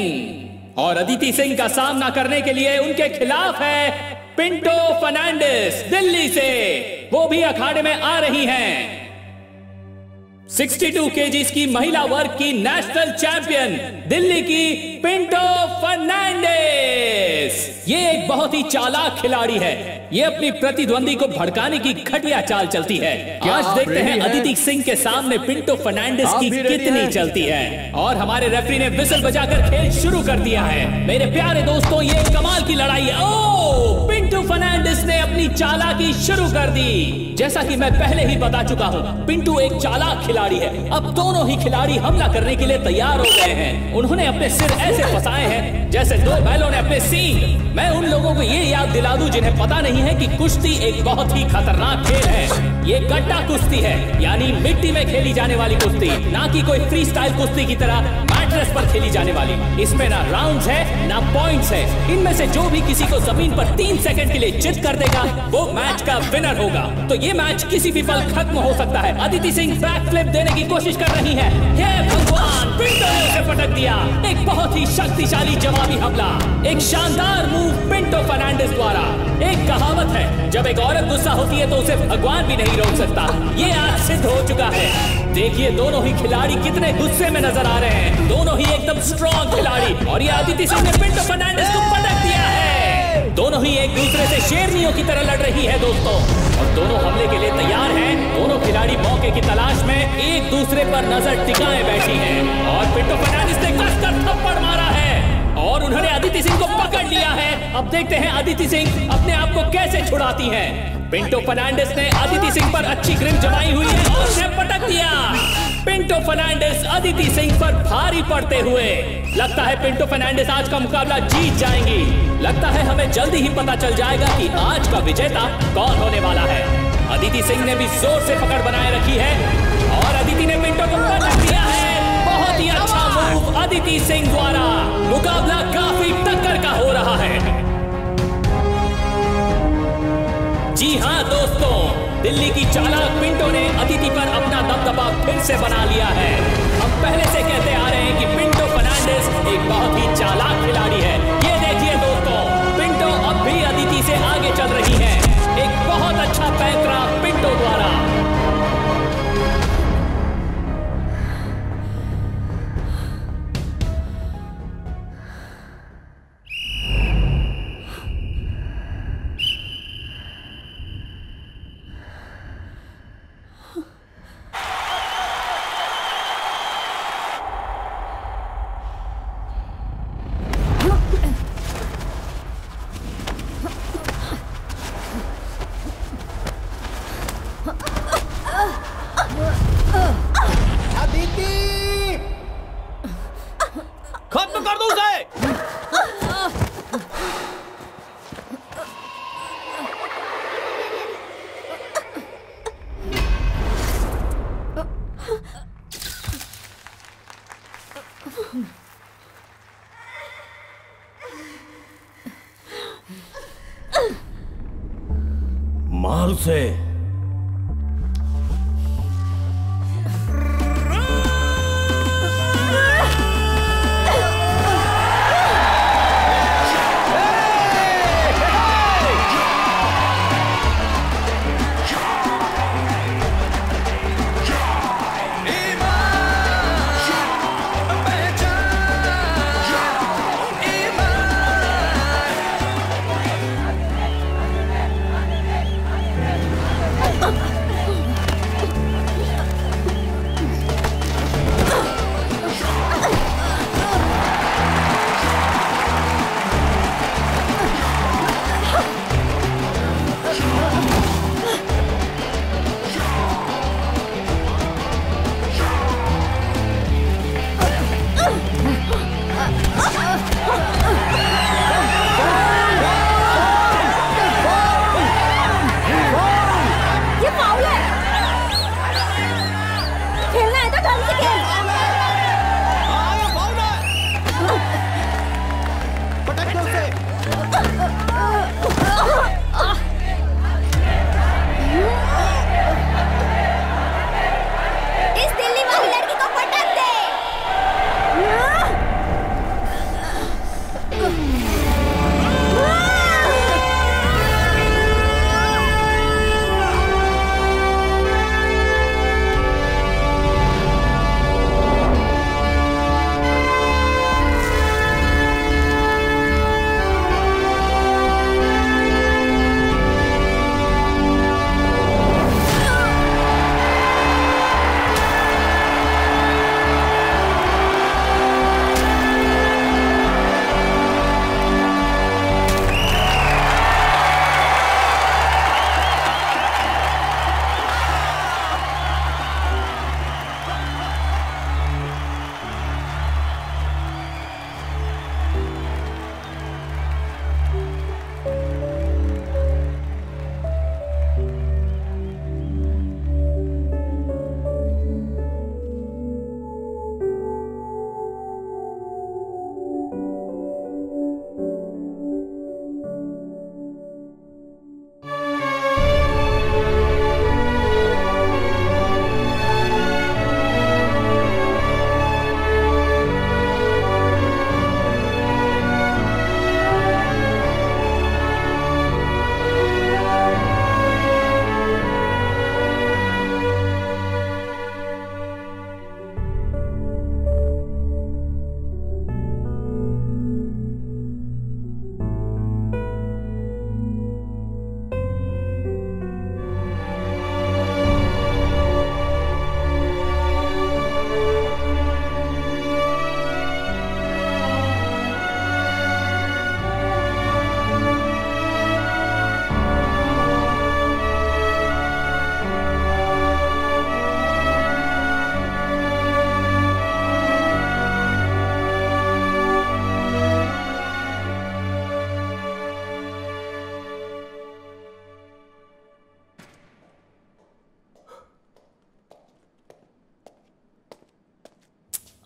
और अदिति सिंह का सामना करने के लिए उनके खिलाफ है पिंटो फर्नांडिस दिल्ली से। वो भी अखाड़े में आ रही हैं। 62 केजीज की महिला वर्ग की नेशनल चैंपियन दिल्ली की पिंटो फर्नांडिस। ये एक बहुत ही चालाक खिलाड़ी है। ये अपनी प्रतिद्वंदी को भड़काने की घटिया चाल चलती है। आज देखते हैं अदिति सिंह के सामने पिंटो फर्नांडिस की कितनी चलती है। और हमारे रेफरी ने विसल बजाकर खेल शुरू कर दिया है। मेरे प्यारे दोस्तों, ये कमाल की लड़ाई है। ओह, पिंटो फर्नांडिस ने अपनी चालाकी शुरू कर दी। जैसा कि मैं पहले ही बता चुका हूँ, पिंटू एक चालाक खिलाड़ी है। अब दोनों ही खिलाड़ी हमला करने के लिए तैयार हो गए हैं। उन्होंने अपने सिर ऐसे फंसाए हैं जैसे दो बैलों ने अपने सींग। मैं उन लोगों को ये याद दिला दूं जिन्हें पता नहीं है कि कुश्ती एक बहुत ही खतरनाक खेल है। ये गड्ढा कुश्ती है, यानी मिट्टी में खेली जाने वाली कुश्ती, ना कि कोई फ्री स्टाइल कुश्ती की तरह मैट्रेस पर खेली जाने वाली। इसमें ना राउंड्स है ना पॉइंट्स है। इनमें से जो भी किसी को जमीन पर 3 सेकंड के लिए चित कर देगा वो मैच का विनर होगा। तो ये मैच किसी भी पल खत्म हो सकता है। अदिति सिंह बैक फ्लिप देने की कोशिश कर रही है। हे भगवान, पिंटो ने उसे पटक दिया। एक बहुत ही शक्तिशाली जवाबी हमला, एक शानदार मूव पिंटो फर्नांडिस द्वारा। एक कहावत है, जब एक औरत गुस्सा होती है तो उसे भगवान भी नहीं रोक सकता। ये आज सिद्ध हो चुका है। देखिए दोनों ही खिलाड़ी कितने गुस्से में नजर आ रहे हैं। दोनों ही एकदम स्ट्रॉन्ग खिलाड़ी। और ये अदिति सिंह ने पिंटो फर्नांडिस को पटक दिया है। दोनों ही एक दूसरे से शेरनियों की तरह लड़ रही है दोस्तों, और दोनों हमले के लिए तैयार हैं। दोनों खिलाड़ी मौके की तलाश में एक दूसरे पर नजर टिकाए बैठी हैं। और पिंटो फर्नांडिस ने कसकर थप्पड़ मारा है और उन्होंने अदिति सिंह को पकड़ लिया है। अब देखते हैं अदिति सिंह अपने आप को कैसे छुड़ाती है। पिंटो फर्नांडिस ने अदिति सिंह पर अच्छी ग्रिप जमाई हुई है और उसे पटक दिया। पिंटो फर्नांडिस अदिति सिंह पर भारी पड़ते हुए। लगता है पिंटो फर्नांडिस आज का मुकाबला जीत जाएंगी। लगता है हमें जल्दी ही पता चल जाएगा कि आज का विजेता कौन होने वाला है। अदिति सिंह ने भी जोर से पकड़ बनाए रखी है और अदिति ने पिंटो को पटक दिया है। बहुत ही अच्छा मूव अदिति सिंह द्वारा। मुकाबला काफी टक्कर का हो रहा है। जी हाँ दोस्तों, दिल्ली की चालाक पिंटो ने अदिति पर फिर से बना लिया है। हम पहले से कहते आ रहे हैं कि पिंटो फर्नांडिस एक बहुत ही चालाक खिलाड़ी है। ये देखिए दोस्तों, पिंटो अब भी अदिति से आगे चल रही है। एक बहुत अच्छा पैंतरा पिंटो द्वारा।
खत्म कर दो उसे। मार उसे।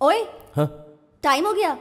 ओए
हाँ?
टाइम हो गया।